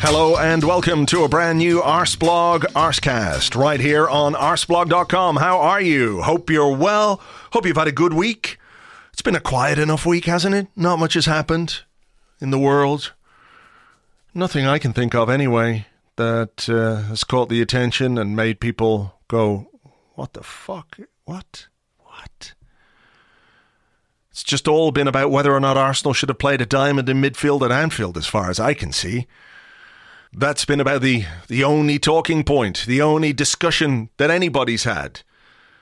Hello and welcome to a brand new Arseblog Arsecast right here on arseblog.com. How are you? Hope you're well. Hope you've had a good week. It's been a quiet enough week, hasn't it? Not much has happened in the world. Nothing I can think of anyway that has caught the attention and made people go, what the fuck? What? It's just all been about whether or not Arsenal should have played a diamond in midfield at Anfield as far as I can see. That's been about the only talking point, the only discussion that anybody's had.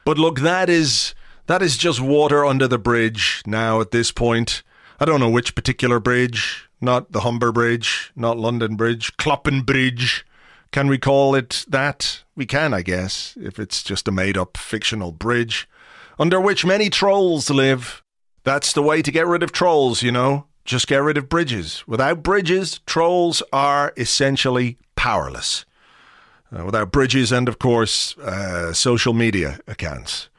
But look, that is just water under the bridge now at this point. I don't know which particular bridge, not the Humber Bridge, not London Bridge, Kloppen Bridge. Can we call it that? We can, I guess, if it's just a made-up fictional bridge under which many trolls live. That's the way to get rid of trolls, you know. Just get rid of bridges. Without bridges, trolls are essentially powerless. Without bridges and, of course, social media accounts.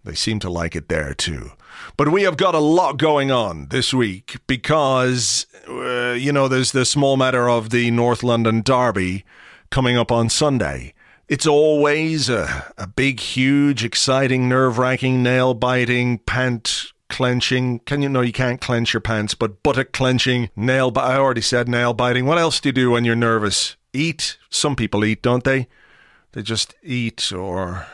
They seem to like it there too. But we have got a lot going on this week because, there's the small matter of the North London derby coming up on Sunday. It's always a big, huge, exciting, nerve-wracking, nail-biting, pant-clenching. You can't clench your pants, but buttock-clenching, I already said nail-biting. What else do you do when you're nervous? Eat? Some people eat, don't they? They just eat, or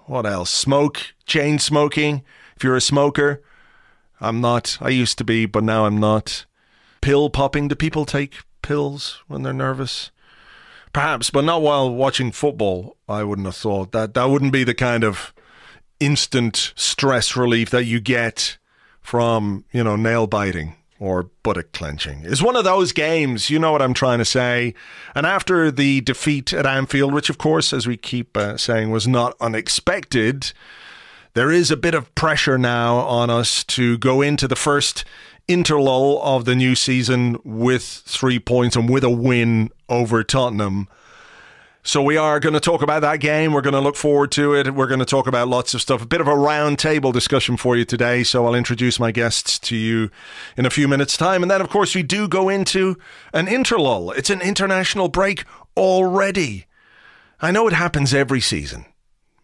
what else? Smoke? Chain smoking? If you're a smoker. I'm not. I used to be, but now I'm not. Pill popping? Do people take pills when they're nervous? Perhaps, but not while watching football, I wouldn't have thought. That wouldn't be the kind of instant stress relief that you get from, nail biting or buttock clenching. It's one of those games, you know what I'm trying to say. And after the defeat at Anfield, which of course, as we keep saying, was not unexpected, there is a bit of pressure now on us to go into the first interlull of the new season with 3 points and with a win over Tottenham. So we are going to talk about that game. We're going to look forward to it. We're going to talk about lots of stuff. A bit of a round table discussion for you today. So I'll introduce my guests to you in a few minutes' time. And then, of course, we do go into an interlull. It's an international break already. I know it happens every season,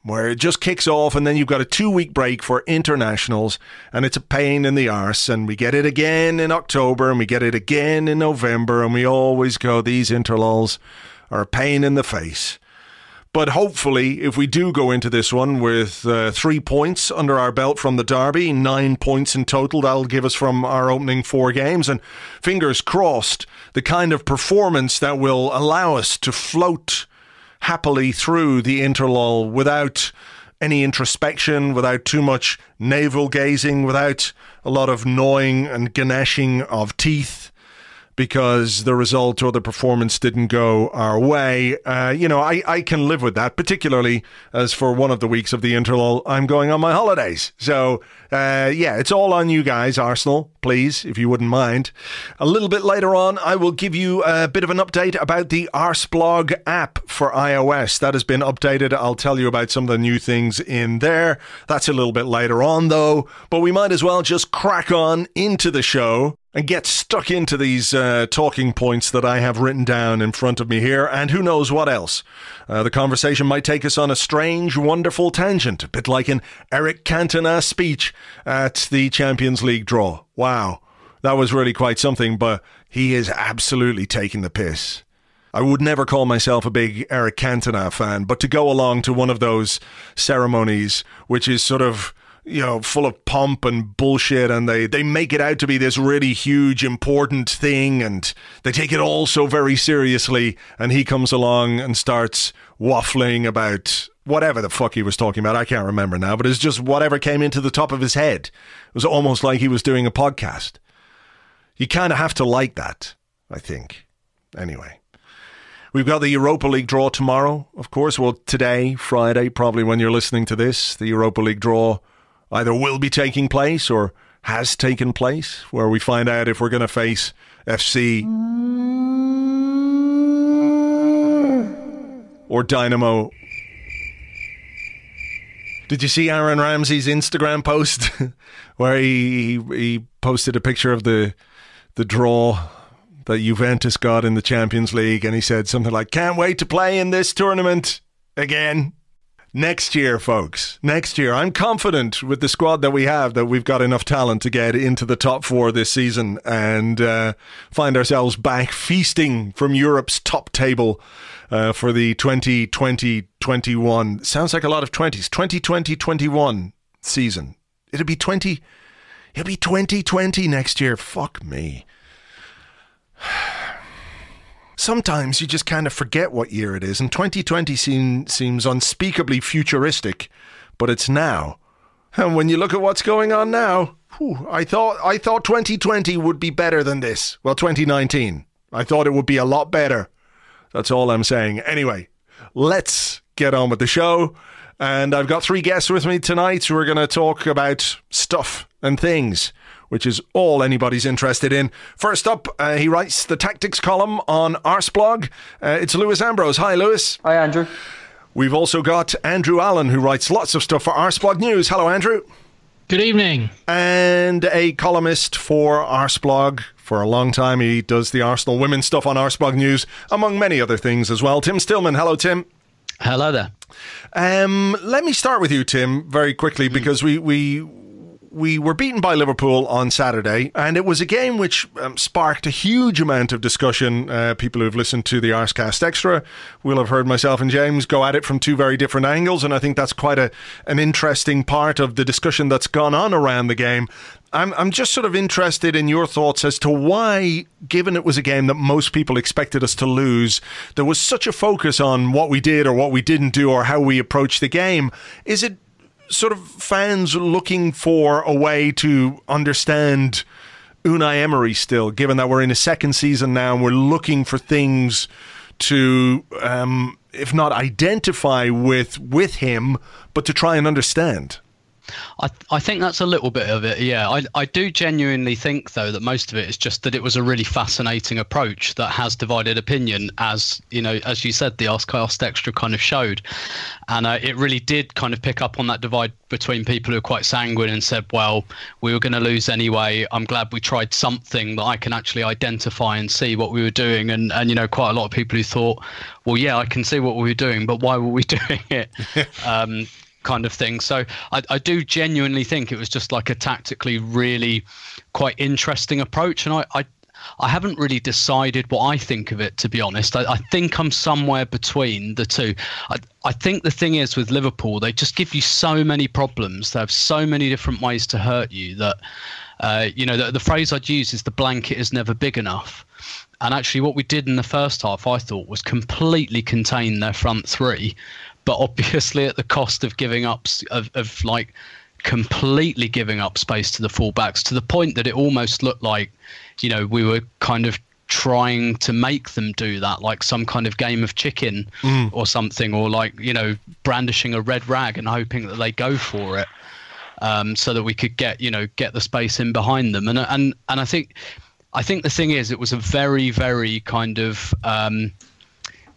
where it just kicks off and then you've got a 2-week break for internationals and it's a pain in the arse, and we get it again in October and we get it again in November, and we always go, these interlulls are a pain in the face. But hopefully, if we do go into this one with 3 points under our belt from the derby, 9 points in total, that'll give us from our opening 4 games, and fingers crossed, the kind of performance that will allow us to float happily through the interlull without any introspection, without too much navel gazing, without a lot of gnawing and gnashing of teeth because the result or the performance didn't go our way. I can live with that, particularly as for one of the weeks of the interlull, I'm going on my holidays. So, it's all on you guys, Arsenal, please, if you wouldn't mind. A little bit later on, I will give you a bit of an update about the Arseblog app for iOS. That has been updated. I'll tell you about some of the new things in there. That's a little bit later on, though. But we might as well just crack on into the show and get stuck into these talking points that I have written down in front of me here, and who knows what else. The conversation might take us on a strange, wonderful tangent, a bit like an Eric Cantona speech at the Champions League draw. Wow, that was really quite something, but he is absolutely taking the piss. I would never call myself a big Eric Cantona fan, but to go along to one of those ceremonies, which is sort of, full of pomp and bullshit, and they make it out to be this really huge, important thing, and they take it all so very seriously, and he comes along and starts waffling about whatever the fuck he was talking about. I can't remember now, but it's just whatever came into the top of his head. It was almost like he was doing a podcast. You kind of have to like that, I think. Anyway. We've got the Europa League draw tomorrow, of course. Well, today, Friday, probably when you're listening to this, the Europa League draw either will be taking place or has taken place, where we find out if we're going to face FC or Dynamo. Did you see Aaron Ramsey's Instagram post where he posted a picture of the draw that Juventus got in the Champions League, and he said something like, "Can't wait to play in this tournament again." Next year, folks. Next year. I'm confident with the squad that we have that we've got enough talent to get into the top 4 this season and find ourselves back feasting from Europe's top table for the 2020-21. Sounds like a lot of 20s. 2020-21 season. It'll be 2020 next year. Fuck me. Sometimes you just kind of forget what year it is, and 2020 seems unspeakably futuristic, but it's now. And when you look at what's going on now, I thought 2020 would be better than this. Well, 2019. I thought it would be a lot better. That's all I'm saying. Anyway, let's get on with the show. And I've got 3 guests with me tonight who are going to talk about stuff and things, which is all anybody's interested in. First up, he writes the tactics column on Arseblog. It's Lewis Ambrose. Hi, Lewis. Hi, Andrew. We've also got Andrew Allen, who writes lots of stuff for Arseblog News. Hello, Andrew. Good evening. And a columnist for Arseblog. For a long time, he does the Arsenal women's stuff on Arseblog News, among many other things as well. Tim Stillman. Hello, Tim. Hello there. Let me start with you, Tim, very quickly, because we were beaten by Liverpool on Saturday, and it was a game which sparked a huge amount of discussion. People who've listened to the Arsecast Extra will have heard myself and James go at it from 2 very different angles, and I think that's quite an interesting part of the discussion that's gone on around the game. I'm just sort of interested in your thoughts as to why, given it was a game that most people expected us to lose, there was such a focus on what we did or what we didn't do or how we approached the game. Is it sort of fans looking for a way to understand Unai Emery still, given that we're in a second season now and we're looking for things to, if not identify with him, but to try and understand? I think that's a little bit of it, yeah. I do genuinely think, though, that most of it is just that it was a really fascinating approach that has divided opinion, as you know, as you said, the Arsecast Extra kind of showed. And it really did kind of pick up on that divide between people who are quite sanguine and said, well, we were going to lose anyway. I'm glad we tried something that I can actually identify and see what we were doing. And you know, quite a lot of people who thought, well, yeah, I can see what we were doing, but why were we doing it? Kind of thing. So I do genuinely think it was just like a tactically really quite interesting approach, and I haven't really decided what I think of it, to be honest. I think I'm somewhere between the two. I think the thing is with Liverpool, they just give you so many problems. They have so many different ways to hurt you that you know, the phrase I'd use is the blanket is never big enough. And actually what we did in the first half, I thought, was completely contain their front 3, but obviously at the cost of giving up, of like completely giving up space to the fullbacks, to the point that it almost looked like, you know, we were kind of trying to make them do that, like some kind of game of chicken or something, or like, you know, brandishing a red rag and hoping that they go for it, so that we could get the space in behind them. And I think the thing is, it was a very, very kind of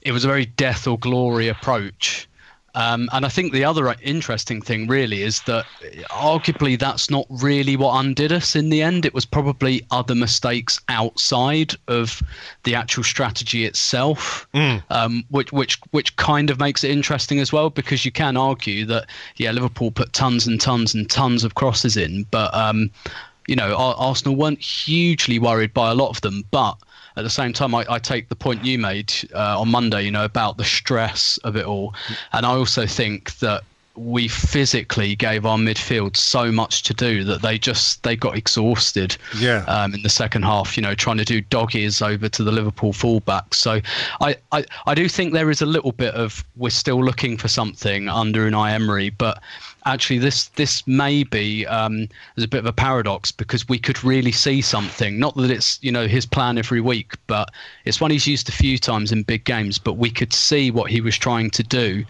it was a very death or glory approach. And I think the other interesting thing really is that arguably that's not really what undid us in the end. It was probably other mistakes outside of the actual strategy itself, which kind of makes it interesting as well, because you can argue that, yeah, Liverpool put tons and tons and tons of crosses in, but you know, Arsenal weren't hugely worried by a lot of them. But at the same time, I take the point you made on Monday, you know, about the stress of it all. And I also think that we physically gave our midfield so much to do that they got exhausted in the second half, you know, trying to do doggies over to the Liverpool fullbacks. So I do think there is a little bit of, we're still looking for something under Unai Emery, but actually this may be there's a bit of a paradox, because we could really see something. Not that it's, you know, his plan every week, but it's one he's used a few times in big games, but we could see what he was trying to do.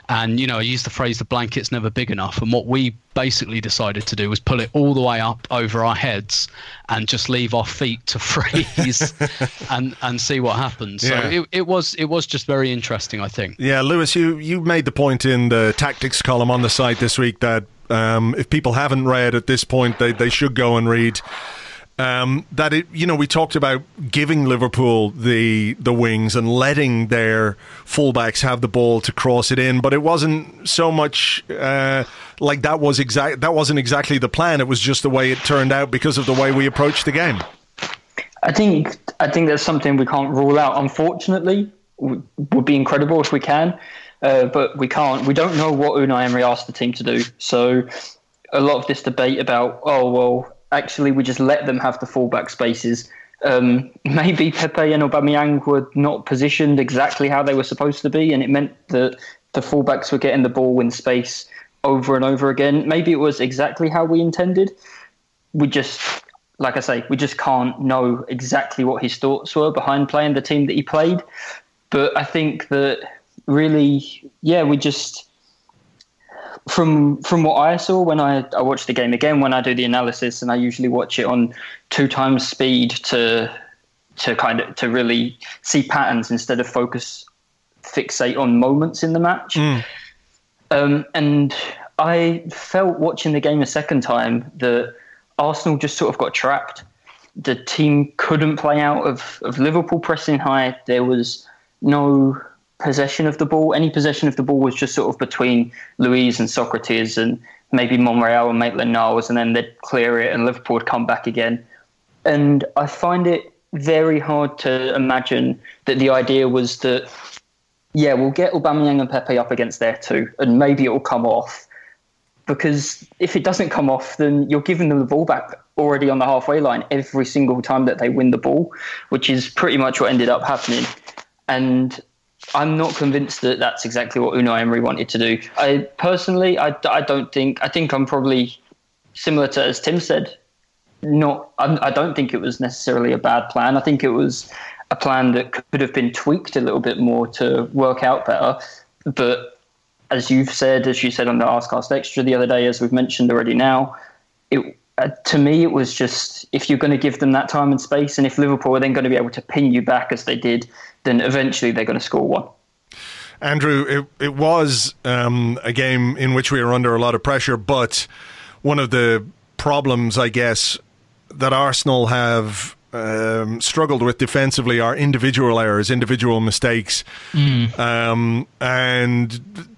And, you know, I used the phrase, the blanket's never big enough. And what we basically decided to do was pull it all the way up over our heads and just leave our feet to freeze and see what happens. Yeah. So it was just very interesting, I think. Yeah, Lewis, you made the point in the tactics column on the site this week that if people haven't read at this point, they should go and read. that it, we talked about giving Liverpool the wings and letting their fullbacks have the ball to cross it in, but it wasn't so much like that wasn't exactly the plan. It was just the way it turned out because of the way we approached the game. I think that's something we can't rule out. Unfortunately, would be incredible if we can, but we can't. We don't know what Unai Emery asked the team to do. So a lot of this debate about, actually, we just let them have the fullback spaces. Maybe Pepe and Aubameyang were not positioned exactly how they were supposed to be, and it meant that the fullbacks were getting the ball in space over and over again. Maybe it was exactly how we intended. We just, like I say, we just can't know exactly what his thoughts were behind playing the team that he played. But I think that really, we just... From what I saw when I watched the game again, when I do the analysis, and I usually watch it on 2 times speed to really see patterns instead of fixate on moments in the match. And I felt watching the game a second time that Arsenal just sort of got trapped. The team couldn't play out of Liverpool pressing high. There was no possession of the ball. Any possession of the ball was just sort of between Luiz and Socrates and maybe Monreal and Maitland-Niles, and then they'd clear it and Liverpool would come back again. And I find it very hard to imagine that the idea was that, we'll get Aubameyang and Pepe up against there too, and maybe it will come off. Because if it doesn't come off, then you're giving them the ball back already on the halfway line every single time that they win the ball, which is pretty much what ended up happening. And I'm not convinced that that's exactly what Unai Emery wanted to do. I think I'm probably similar to, as Tim said, I don't think it was necessarily a bad plan. I think it was a plan that could have been tweaked a little bit more to work out better. But as you said on the Arscast Extra the other day, as we've mentioned already now, to me, it was just, if you're going to give them that time and space, and if Liverpool are then going to be able to pin you back as they did, then eventually they're going to score one. Andrew, it was a game in which we were under a lot of pressure, but one of the problems, I guess, that Arsenal have struggled with defensively are individual errors, individual mistakes. And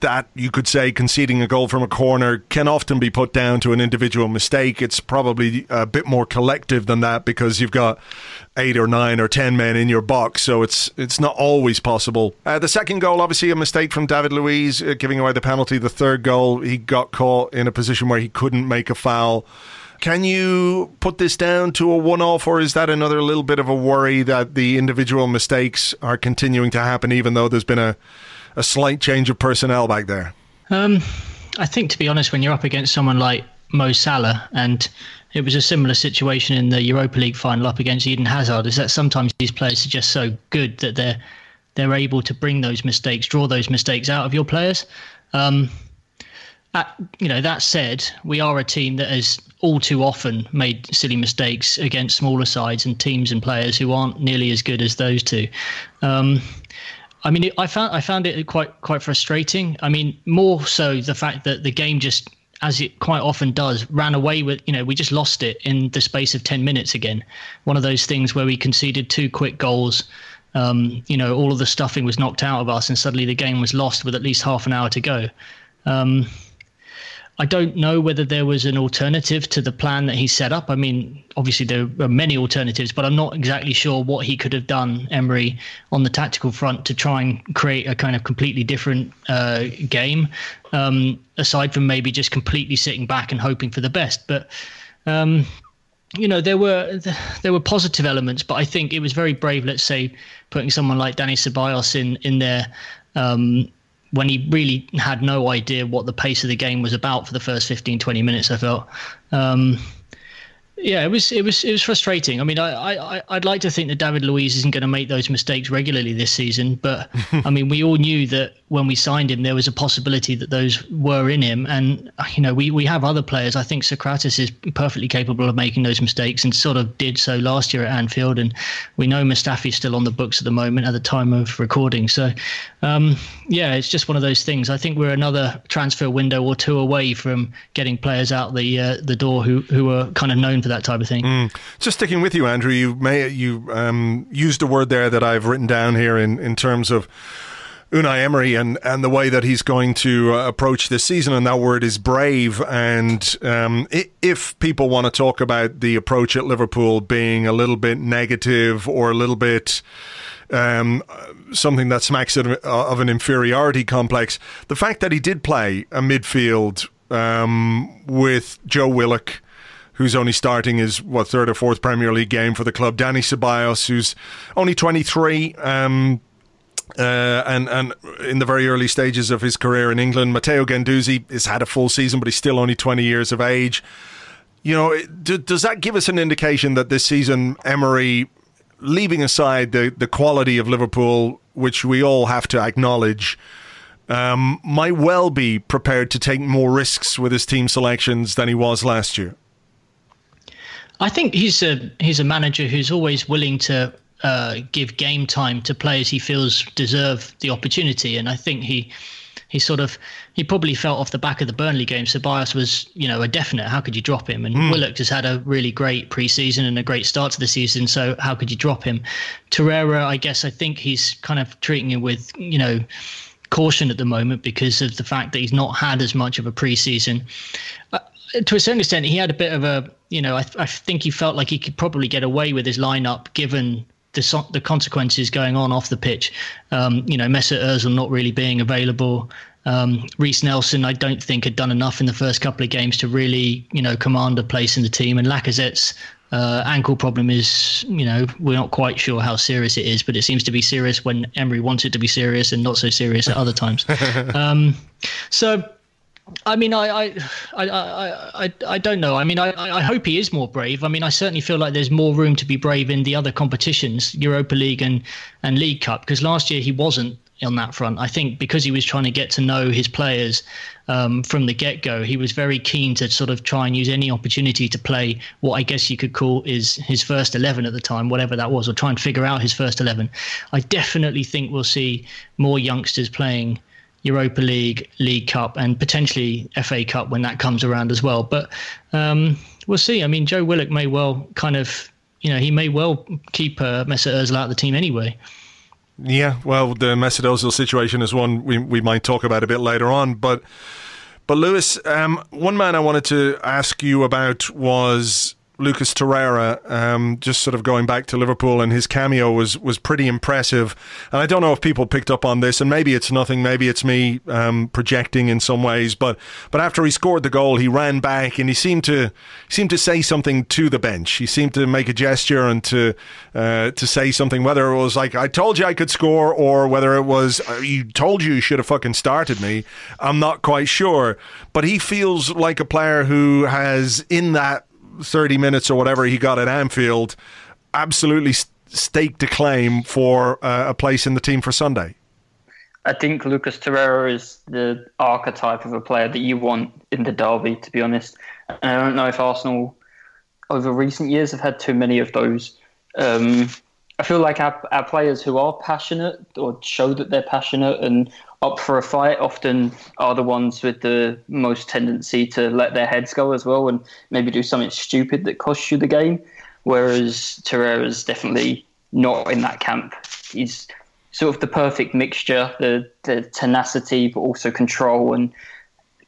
that, you could say, conceding a goal from a corner can often be put down to an individual mistake. It's probably a bit more collective than that because you've got 8 or 9 or 10 men in your box, so it's not always possible. The second goal, obviously a mistake from David Luiz, giving away the penalty. The third goal, he got caught in a position where he couldn't make a foul. Can you put this down to a one-off, or is that another little bit of a worry that the individual mistakes are continuing to happen, even though there's been a slight change of personnel back there? I think, to be honest, when you're up against someone like Mo Salah, and it was a similar situation in the Europa League final up against Eden Hazard, is that sometimes these players are just so good that they're able to bring those mistakes, draw those mistakes out of your players. That said, we are a team that has all too often made silly mistakes against smaller sides and teams and players who aren't nearly as good as those two. I found it quite frustrating. I mean, more so the fact that the game just, as it quite often does, ran away with, we just lost it in the space of 10 minutes again. One of those things where we conceded 2 quick goals. All of the stuffing was knocked out of us and suddenly the game was lost with at least half an hour to go. I don't know whether there was an alternative to the plan that he set up. I mean, obviously there are many alternatives, but I'm not exactly sure what he could have done, Emery, on the tactical front to try and create a kind of completely different game, aside from maybe just completely sitting back and hoping for the best. But there were positive elements, but I think it was very brave, let's say, putting someone like Dani Ceballos in there when he really had no idea what the pace of the game was about for the first 15, 20 minutes, I felt. It was frustrating. I mean, I'd like to think that David Luiz isn't going to make those mistakes regularly this season, but I mean, we all knew that when we signed him, there was a possibility that those were in him. And, we have other players. I think Socrates is perfectly capable of making those mistakes and sort of did so last year at Anfield. And we know Mustafi's still on the books at the moment at the time of recording. So, it's just one of those things. I think we're another transfer window or 2 away from getting players out the door who are kind of known for for that type of thing. Just sticking with you, Andrew, you used a word there that I've written down here in terms of Unai Emery and the way that he's going to approach this season, and that word is brave. And if people want to talk about the approach at Liverpool being a little bit negative or a little bit something that smacks of an inferiority complex, the fact that he did play a midfield with Joe Willock, who's only starting his third or fourth Premier League game for the club, Dani Ceballos, who's only 23, and in the very early stages of his career in England, Matteo Guendouzi has had a full season, but he's still only 20 years of age. You know, does that give us an indication that this season Emery, leaving aside the quality of Liverpool, which we all have to acknowledge, might well be prepared to take more risks with his team selections than he was last year? I think he's a manager who's always willing to give game time to players he feels deserve the opportunity, and I think he probably felt off the back of the Burnley game Ceballos was, a definite. How could you drop him? And Willock has had a really great pre-season and a great start to the season, so how could you drop him? Torreira, I think he's kind of treating him with caution at the moment because of the fact that he's not had as much of a pre-season. To a certain extent, he had a bit of a, I think he felt like he could probably get away with his lineup given the consequences going on off the pitch. Mesut Ozil not really being available. Reece Nelson, I don't think, had done enough in the first couple of games to really, command a place in the team. And Lacazette's ankle problem is, we're not quite sure how serious it is, but it seems to be serious when Emery wants it to be serious and not so serious at other times. So, I mean, I don't know. I mean, I hope he is more brave. I mean, I certainly feel like there's more room to be brave in the other competitions, Europa League and League Cup, because last year he wasn't on that front. I think because he was trying to get to know his players from the get-go, he was very keen to sort of try and use any opportunity to play what I guess you could call is his first 11 at the time, whatever that was, or try and figure out his first 11. I definitely think we'll see more youngsters playing Europa League, League Cup, and potentially FA Cup when that comes around as well. But we'll see. I mean, Joe Willock may well he may well keep Mesut Ozil out of the team anyway. Yeah, well, the Mesut Ozil situation is one we might talk about a bit later on. But Lewis, one man I wanted to ask you about was Lucas Torreira, just sort of going back to Liverpool, and his cameo was pretty impressive. And I don't know if people picked up on this, and maybe it's nothing, maybe it's me projecting in some ways, but after he scored the goal, he ran back and he seemed to say something to the bench. He seemed to make a gesture and to say something, whether it was like, I told you I could score, or whether it was, you told you should have fucking started me. I'm not quite sure. But he feels like a player who has, in that 30 minutes or whatever he got at Anfield, absolutely staked a claim for a place in the team for Sunday. I think Lucas Torreira is the archetype of a player that you want in the derby, to be honest. And I don't know if Arsenal over recent years have had too many of those. I feel like our players who are passionate or show that they're passionate and up for a fight often are the ones with the most tendency to let their heads go as well and maybe do something stupid that costs you the game. Whereas Torreira's definitely not in that camp. He's sort of the perfect mixture, the tenacity, but also control and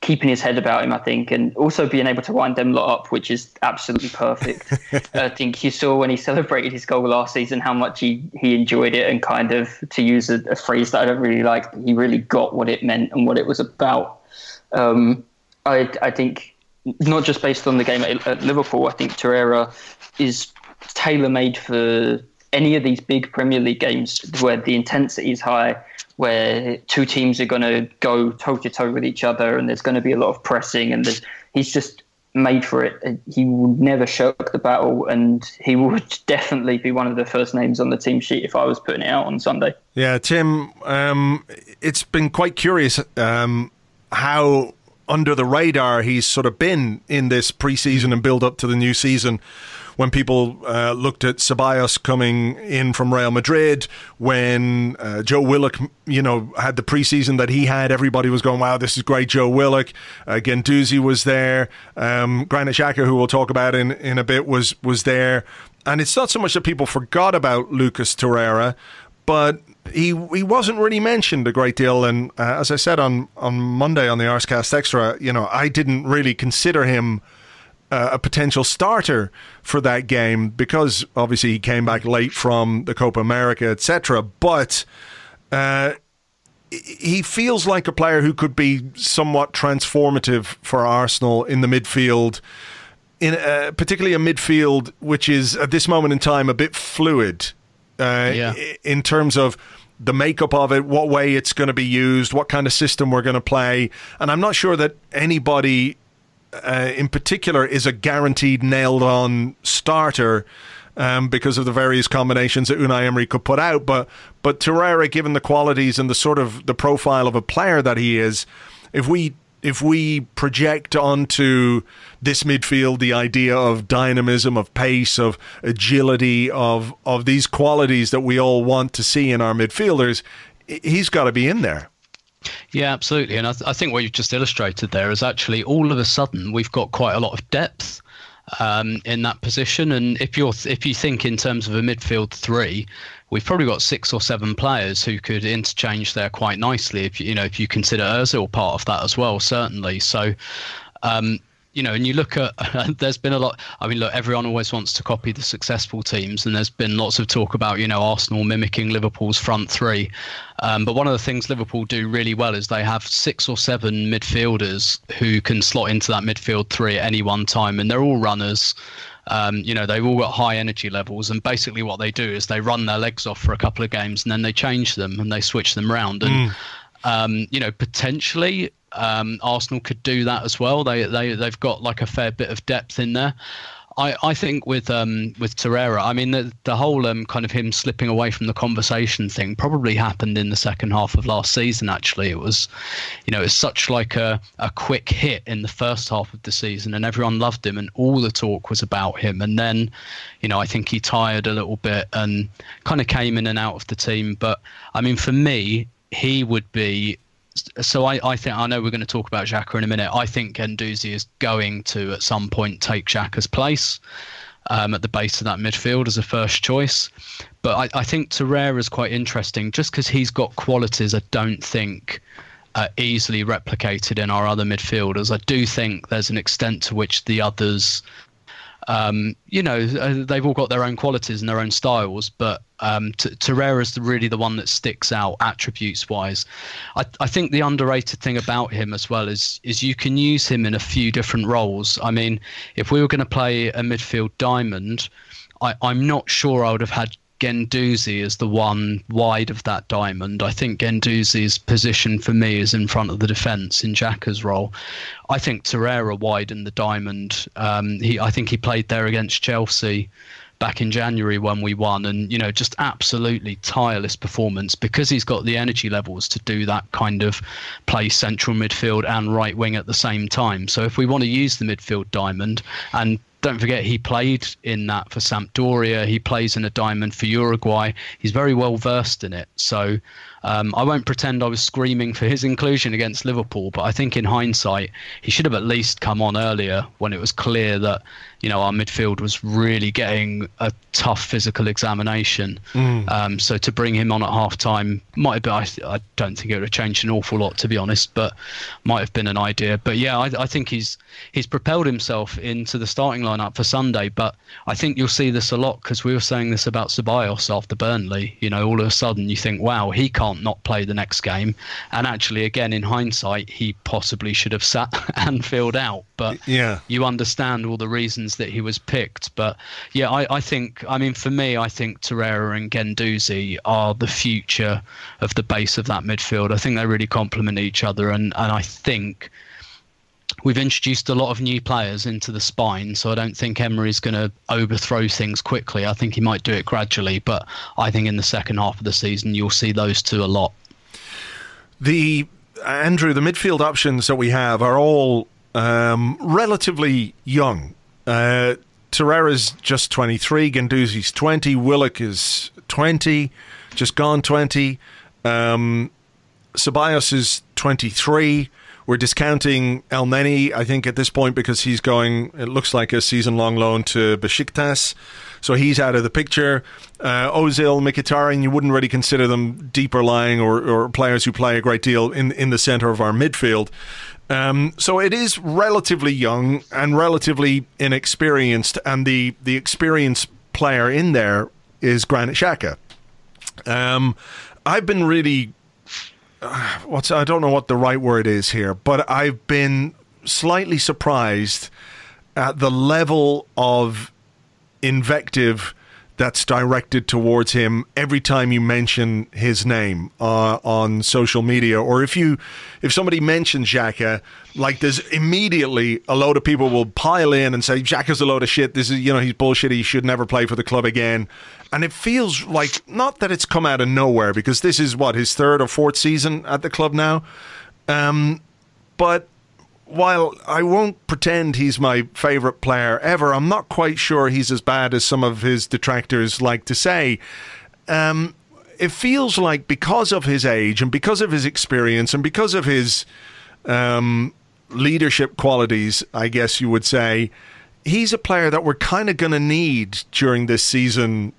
keeping his head about him, I think, and also being able to wind them lot up, which is absolutely perfect. I think you saw when he celebrated his goal last season how much he enjoyed it, and kind of, to use a phrase that I don't really like, he really got what it meant and what it was about. I think not just based on the game at Liverpool, I think Torreira is tailor-made for any of these big Premier League games where the intensity is high, where two teams are going to go toe-to-toe with each other and there's going to be a lot of pressing, and he's just made for it. He would never shirk the battle, and he would definitely be one of the first names on the team sheet if I was putting it out on Sunday. Yeah, Tim, it's been quite curious how under the radar he's sort of been in this preseason and build up to the new season. When people looked at Ceballos coming in from Real Madrid, when Joe Willock, had the preseason that he had, everybody was going, wow, this is great, Joe Willock. Guendouzi was there. Granit Xhaka, who we'll talk about in a bit, was there. And it's not so much that people forgot about Lucas Torreira, but he wasn't really mentioned a great deal. And as I said on Monday on the Arscast Extra, I didn't really consider him a potential starter for that game because obviously he came back late from the Copa America, etc. But he feels like a player who could be somewhat transformative for Arsenal in the midfield, in particularly a midfield which is at this moment in time a bit fluid in terms of the makeup of it, what way it's going to be used, what kind of system we're going to play. And I'm not sure that anybody in particular is a guaranteed nailed-on starter because of the various combinations that Unai Emery could put out. But Torreira, given the qualities and the sort of the profile of a player that he is, if we project onto this midfield the idea of dynamism, of pace, of agility, of these qualities that we all want to see in our midfielders, he's got to be in there. Yeah, absolutely. And I think what you've just illustrated there is actually all of a sudden we've got quite a lot of depth in that position. And if you think in terms of a midfield three, we've probably got 6 or 7 players who could interchange there quite nicely. If you consider Ozil part of that as well, certainly. So, and you look at, there's been a lot. I mean, look, everyone always wants to copy the successful teams, and there's been lots of talk about, Arsenal mimicking Liverpool's front three. But one of the things Liverpool do really well is they have 6 or 7 midfielders who can slot into that midfield three at any one time, and they're all runners. They've all got high energy levels, and basically what they do is they run their legs off for a couple of games, and then they change them and they switch them around. And potentially Arsenal could do that as well. They've got like a fair bit of depth in there. I think with Torreira, I mean the whole kind of him slipping away from the conversation thing probably happened in the second half of last season. Actually, it was, it's such like a quick hit in the first half of the season, and everyone loved him, and all the talk was about him. And then, I think he tired a little bit and kind of came in and out of the team. But I mean, for me, he would be. So I think, I know we're going to talk about Xhaka in a minute. I think Guendouzi is going to at some point take Xhaka's place at the base of that midfield as a first choice. But I think Torreira is quite interesting just because he's got qualities I don't think are easily replicated in our other midfielders. I do think there's an extent to which the others, they've all got their own qualities and their own styles, but Torreira is really the one that sticks out attributes-wise. I think the underrated thing about him as well is you can use him in a few different roles. I mean, if we were going to play a midfield diamond, I'm not sure I would have had Guendouzi as the one wide of that diamond. I think Guendouzi's position for me is in front of the defence in Xhaka's role. I think Torreira wide in the diamond. I think he played there against Chelsea back in January when we won, and just absolutely tireless performance because he's got the energy levels to do that kind of play central midfield and right wing at the same time. So if we want to use the midfield diamond, and don't forget he played in that for Sampdoria, he plays in a diamond for Uruguay, he's very well versed in it. So I won't pretend I was screaming for his inclusion against Liverpool, but I think in hindsight he should have at least come on earlier when it was clear that our midfield was really getting a tough physical examination. So to bring him on at half time might have been, I don't think it would have changed an awful lot, to be honest, but might have been an idea. But yeah, I think he's propelled himself into the starting lineup for Sunday. But I think you'll see this a lot because we were saying this about Ceballos after Burnley. All of a sudden you think, wow, he can't not play the next game. And actually, again, in hindsight, he possibly should have sat Anfield out. But yeah, you understand all the reasons that he was picked. But yeah, I think, for me, I think Torreira and Guendouzi are the future of the base of that midfield. I think they really complement each other. And I think we've introduced a lot of new players into the spine, so I don't think Emery's going to overthrow things quickly. I think he might do it gradually, but I think in the second half of the season you'll see those two a lot. Andrew, the midfield options that we have are all relatively young. Torreira's just 23, Guendouzi's 20, Willock is 20, just gone 20. Ceballos is 23. We're discounting El Neni, I think, at this point because he's going, it looks like a season-long loan to Besiktas. So he's out of the picture. Ozil, Mkhitaryan, you wouldn't really consider them deeper lying or players who play a great deal in the centre of our midfield. So it is relatively young and relatively inexperienced, and the experienced player in there is Granit Xhaka. I've been really... I don't know what the right word is here, but I've been slightly surprised at the level of invective that's directed towards him every time you mention his name on social media, or if somebody mentions Xhaka, like there's immediately a load of people will pile in and say Xhaka's a load of shit. This is, he's bullshit. He should never play for the club again. And it feels like, not that it's come out of nowhere, because this is his third or fourth season at the club now. But while I won't pretend he's my favourite player ever, I'm not quite sure he's as bad as some of his detractors like to say. It feels like because of his age and because of his experience and because of his leadership qualities, I guess you would say, he's a player that we're kind of going to need during this season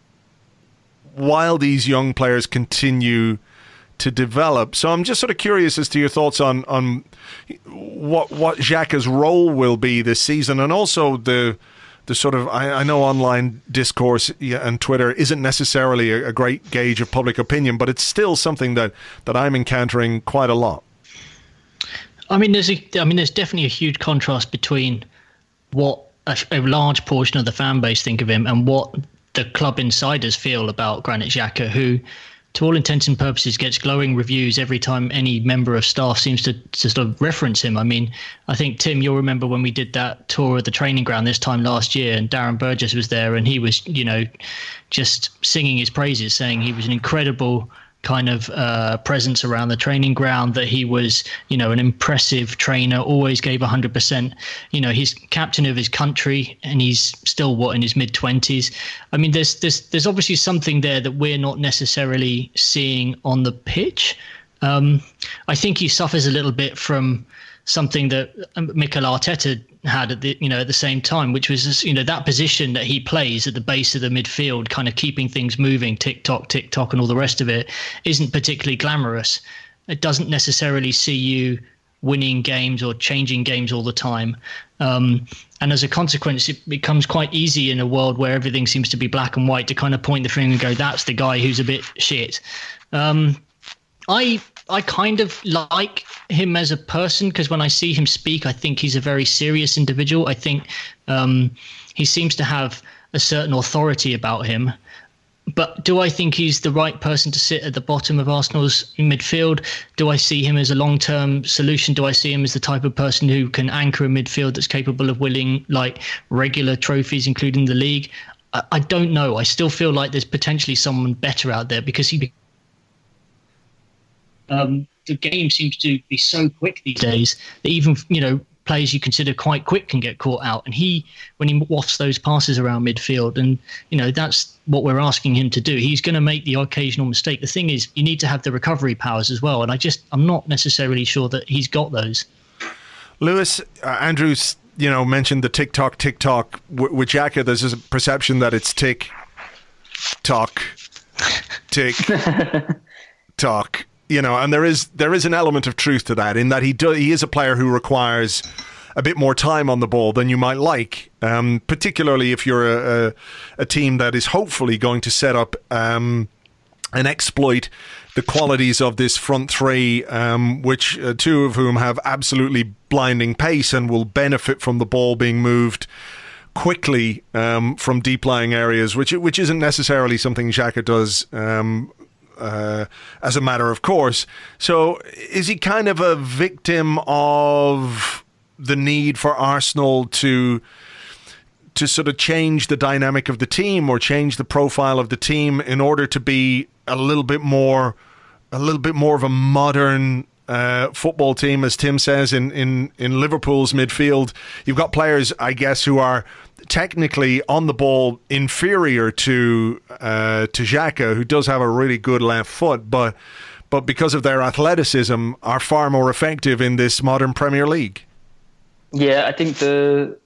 while these young players continue to develop. So I'm just sort of curious as to your thoughts on what Xhaka's role will be this season, and also the sort of, I know online discourse and Twitter isn't necessarily a great gauge of public opinion, but it's still something that I'm encountering quite a lot. There's definitely a huge contrast between what a large portion of the fan base think of him and what the club insiders feel about Granit Xhaka, who, to all intents and purposes, gets glowing reviews every time any member of staff seems to sort of reference him. I think, Tim, you'll remember when we did that tour of the training ground this time last year, and Darren Burgess was there, and he was, just singing his praises, saying he was an incredible kind of presence around the training ground, that he was, an impressive trainer, always gave 100%. He's captain of his country, and he's still in his mid-20s. There's obviously something there that we're not necessarily seeing on the pitch. I think he suffers a little bit from something that Mikel Arteta had at the same time, which was that position that he plays at the base of the midfield, kind of keeping things moving, tick tock, and all the rest of it, isn't particularly glamorous. It doesn't necessarily see you winning games or changing games all the time, and as a consequence, it becomes quite easy in a world where everything seems to be black and white to kind of point the finger and go, that's the guy who's a bit shit. I kind of like him as a person, because when I see him speak, I think he's a very serious individual. I think he seems to have a certain authority about him. But do I think he's the right person to sit at the bottom of Arsenal's midfield? Do I see him as a long-term solution? Do I see him as the type of person who can anchor a midfield that's capable of winning regular trophies, including the league? I don't know. I still feel like there's potentially someone better out there, because the game seems to be so quick these days that even players you consider quite quick can get caught out. And when he wafts those passes around midfield, and that's what we're asking him to do, he's going to make the occasional mistake. The thing is, you need to have the recovery powers as well, and I'm not necessarily sure that he's got those. Lewis, Andrews, mentioned the tick-tock with Xhaka. There's a perception that it's tick-tock, tick-tock. And there is an element of truth to that, in that he is a player who requires a bit more time on the ball than you might like, particularly if you're a team that is hopefully going to set up and exploit the qualities of this front three, which two of whom have absolutely blinding pace and will benefit from the ball being moved quickly from deep-lying areas, which isn't necessarily something Xhaka does as a matter of course. So is he kind of a victim of the need for Arsenal to sort of change the dynamic of the team or change the profile of the team in order to be a little bit more of a modern football team, as Tim says, in Liverpool's midfield. You've got players, I guess, who are technically on the ball inferior to Xhaka, who does have a really good left foot, but because of their athleticism are far more effective in this modern Premier League. Yeah, I think you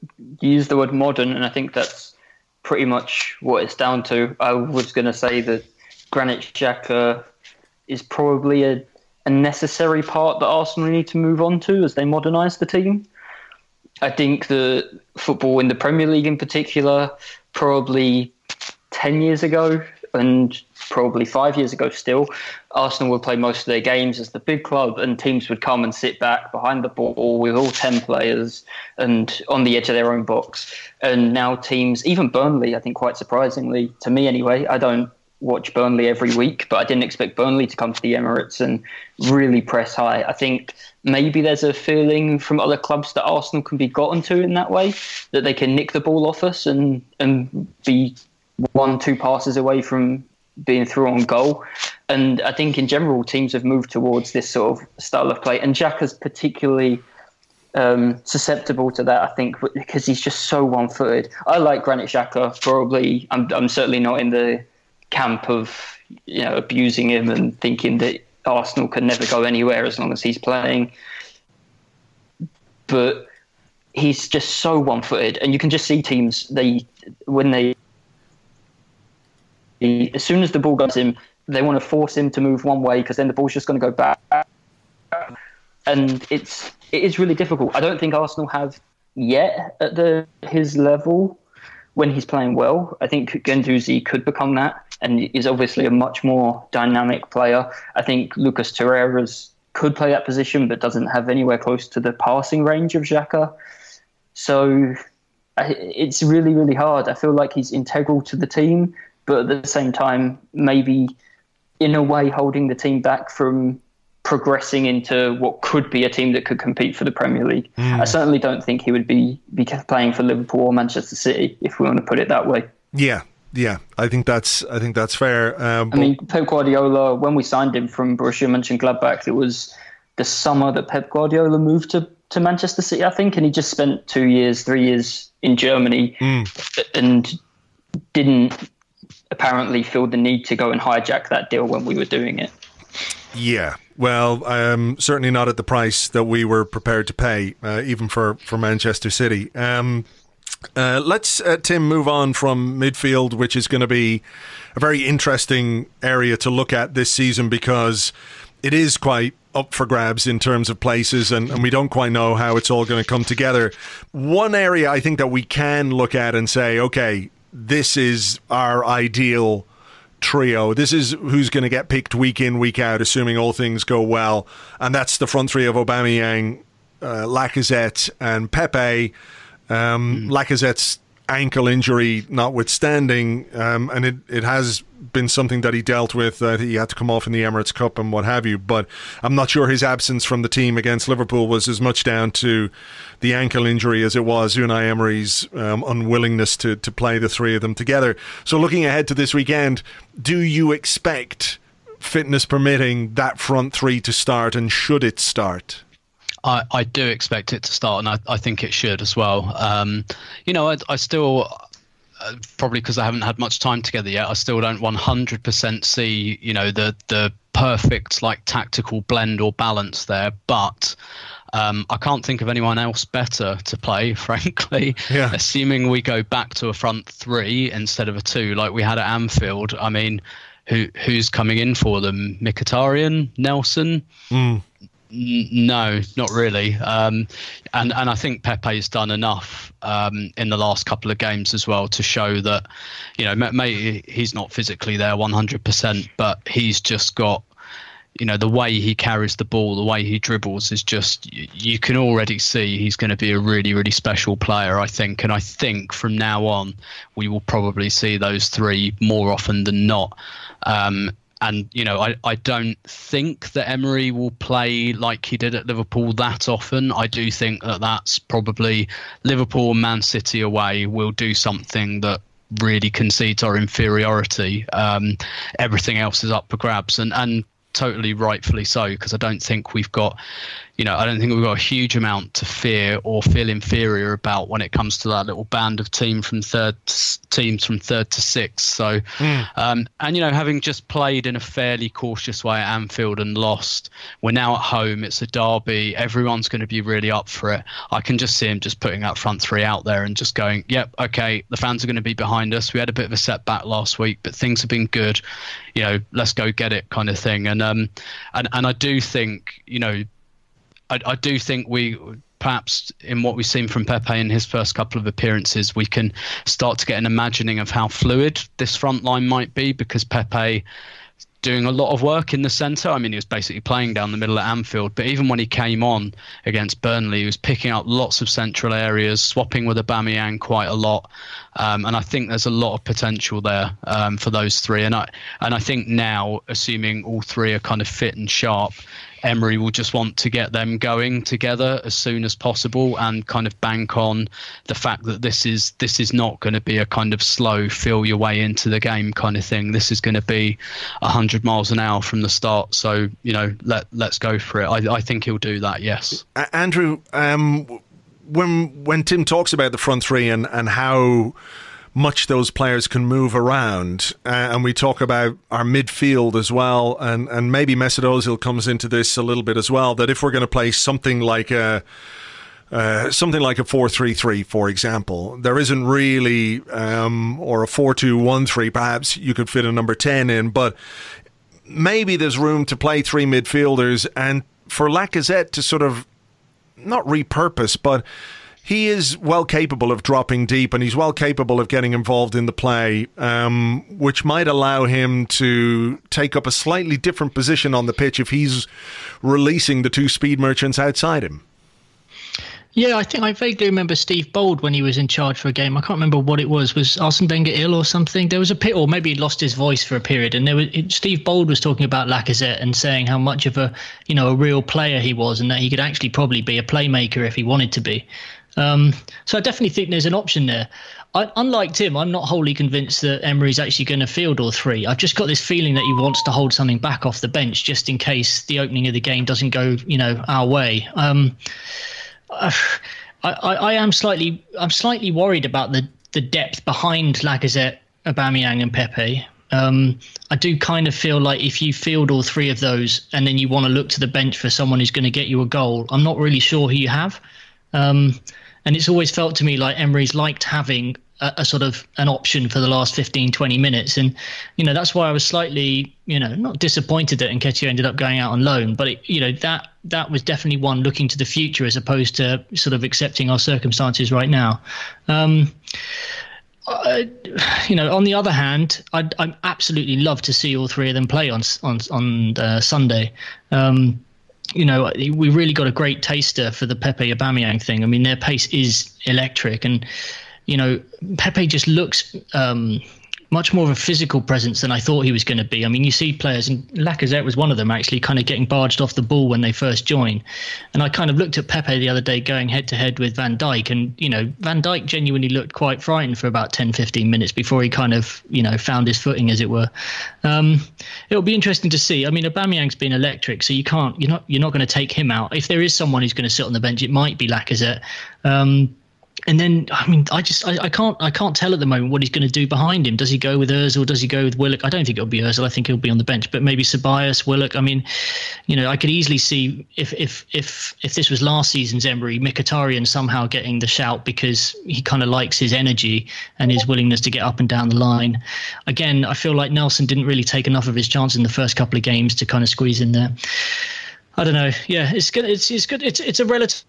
use the word modern, and I think that's pretty much what it's down to. I was going to say that Granit Xhaka is probably a necessary part that Arsenal need to move on to as they modernise the team. I think the football in the Premier League in particular, probably 10 years ago and probably 5 years ago still, Arsenal would play most of their games as the big club, and teams would come and sit back behind the ball with all 10 players and on the edge of their own box. And now teams, even Burnley, I think quite surprisingly, to me anyway, I don't watch Burnley every week, but I didn't expect Burnley to come to the Emirates and really press high. I think maybe there's a feeling from other clubs that Arsenal can be gotten to in that way, that they can nick the ball off us and be 1-2 passes away from being through on goal. And I think in general teams have moved towards this sort of style of play, and Xhaka's particularly susceptible to that, I think, because he's just so one-footed. I like Granit Xhaka. Probably I'm certainly not in the camp of abusing him and thinking that Arsenal can never go anywhere as long as he's playing, but he's just so one-footed, and you can just see teams, as soon as the ball goes in, they want to force him to move one way because then the ball's just going to go back, and it is really difficult. I don't think Arsenal have yet at his level when he's playing well. I think Guendouzi could become that, and is obviously a much more dynamic player. I think Lucas Torreira could play that position, but doesn't have anywhere close to the passing range of Xhaka. So it's really, really hard. I feel like he's integral to the team, but at the same time, maybe in a way holding the team back from progressing into what could be a team that could compete for the Premier League. I certainly don't think he would be playing for Liverpool or Manchester City, if we want to put it that way. Yeah, I think that's fair. I mean, Pep Guardiola, when we signed him from Borussia Mönchengladbach, it was the summer that Pep Guardiola moved to Manchester City, I think, and he just spent 3 years in Germany and didn't apparently feel the need to go and hijack that deal when we were doing it. Yeah, well, certainly not at the price that we were prepared to pay, even for Manchester City. Let's, Tim, move on from midfield, which is going to be a very interesting area to look at this season because it is quite up for grabs in terms of places, and we don't quite know how it's all going to come together. One area I think that we can look at and say, okay, this is our ideal trio. This is who's going to get picked week in, week out, assuming all things go well. And that's the front three of Aubameyang, Lacazette and Pepe. Lacazette's ankle injury notwithstanding, and it has been something that he dealt with. He had to come off in the Emirates Cup and what have you, but I'm not sure his absence from the team against Liverpool was as much down to the ankle injury as it was Unai Emery's unwillingness to play the three of them together. So looking ahead to this weekend, do you expect, fitness permitting, that front three to start, and should it start? I do expect it to start, and I think it should as well. I still, probably because I haven't had much time together yet, I still don't 100% see, the perfect tactical blend or balance there. But I can't think of anyone else better to play, frankly. Yeah. Assuming we go back to a front three instead of a two like we had at Anfield. I mean, who's coming in for them? Mkhitaryan, Nelson? No, not really. And I think Pepe's done enough in the last couple of games as well to show that, maybe he's not physically there 100%, but he's just got, the way he carries the ball, the way he dribbles is just, you can already see he's going to be a really, really special player, I think. And I think from now on, we will probably see those three more often than not. And, I don't think that Emery will play like he did at Liverpool that often. I do think that that's probably Liverpool and Man City away will do something that really concedes our inferiority. Everything else is up for grabs. And totally rightfully so, because I don't think we've got a huge amount to fear or feel inferior about when it comes to that little band of teams from third to sixth. So, and having just played in a fairly cautious way at Anfield and lost, we're now at home. It's a derby. Everyone's going to be really up for it. I can just see him just putting that front three out there and just going, yep, okay, the fans are going to be behind us. We had a bit of a setback last week, but things have been good. Let's go get it, kind of thing. And I do think, I do think we perhaps in what we've seen from Pepe in his first couple of appearances, we can start to get an imagining of how fluid this front line might be, because Pepe doing a lot of work in the centre. I mean, he was basically playing down the middle at Anfield, but even when he came on against Burnley, he was picking up lots of central areas, swapping with Aubameyang quite a lot. And I think there's a lot of potential there for those three. And I think now, assuming all three are kind of fit and sharp, Emery will just want to get them going together as soon as possible and kind of bank on the fact that this is not going to be a kind of slow feel your way into the game kind of thing. This is going to be 100 miles an hour from the start. So, let's go for it. I think he'll do that, yes. Andrew, when Tim talks about the front three and how much those players can move around, and we talk about our midfield as well, and maybe Mesut Ozil comes into this a little bit as well, that if we're going to play something like a 4-3-3, for example, there isn't really, or a 4-2-1-3, perhaps you could fit a number 10 in, but maybe there's room to play three midfielders and for Lacazette to sort of not repurpose, but he is well capable of dropping deep, and he's well capable of getting involved in the play, which might allow him to take up a slightly different position on the pitch if he's releasing the two speed merchants outside him. Yeah, I think I vaguely remember Steve Bold when he was in charge for a game. I can't remember what it was. Was Arsene Wenger ill or something? There was a pit, or maybe he lost his voice for a period. And Steve Bold was talking about Lacazette and saying how much of a real player he was, and that he could actually probably be a playmaker if he wanted to be. So I definitely think there's an option there. Unlike Tim, I'm not wholly convinced that Emery's actually going to field all three. I've just got this feeling that he wants to hold something back off the bench just in case the opening of the game doesn't go, our way. I'm slightly worried about the depth behind Lacazette, Aubameyang and Pepe. I do kind of feel like if you field all three of those and then you want to look to the bench for someone who's going to get you a goal, I'm not really sure who you have. And it's always felt to me like Emery's liked having a sort of an option for the last 15, 20 minutes. And, that's why I was slightly, not disappointed that Nketiah ended up going out on loan. But, that was definitely one looking to the future as opposed to sort of accepting our circumstances right now. On the other hand, I'd absolutely love to see all three of them play on Sunday. We really got a great taster for the Pepe Aubameyang thing. I mean, their pace is electric, and Pepe just looks much more of a physical presence than I thought he was going to be. I mean, you see players, and Lacazette was one of them, actually kind of getting barged off the ball when they first joined. And I kind of looked at Pepe the other day going head to head with Van Dijk, and Van Dijk genuinely looked quite frightened for about 10-15 minutes before he kind of found his footing, as it were. It'll be interesting to see. I mean, Aubameyang's been electric, so you're not going to take him out. If there is someone who's going to sit on the bench, it might be Lacazette. And then, I mean, I can't tell at the moment what he's going to do behind him. Does he go with Ozil? Does he go with Willock? I don't think it'll be Ozil. I think he'll be on the bench, but maybe Ceballos, Willock. I mean, I could easily see if this was last season's Emery, Mkhitaryan somehow getting the shout because he kind of likes his energy and his willingness to get up and down the line. Again, I feel like Nelson didn't really take enough of his chance in the first couple of games to kind of squeeze in there. I don't know. Yeah, it's good. It's good. It's a relative.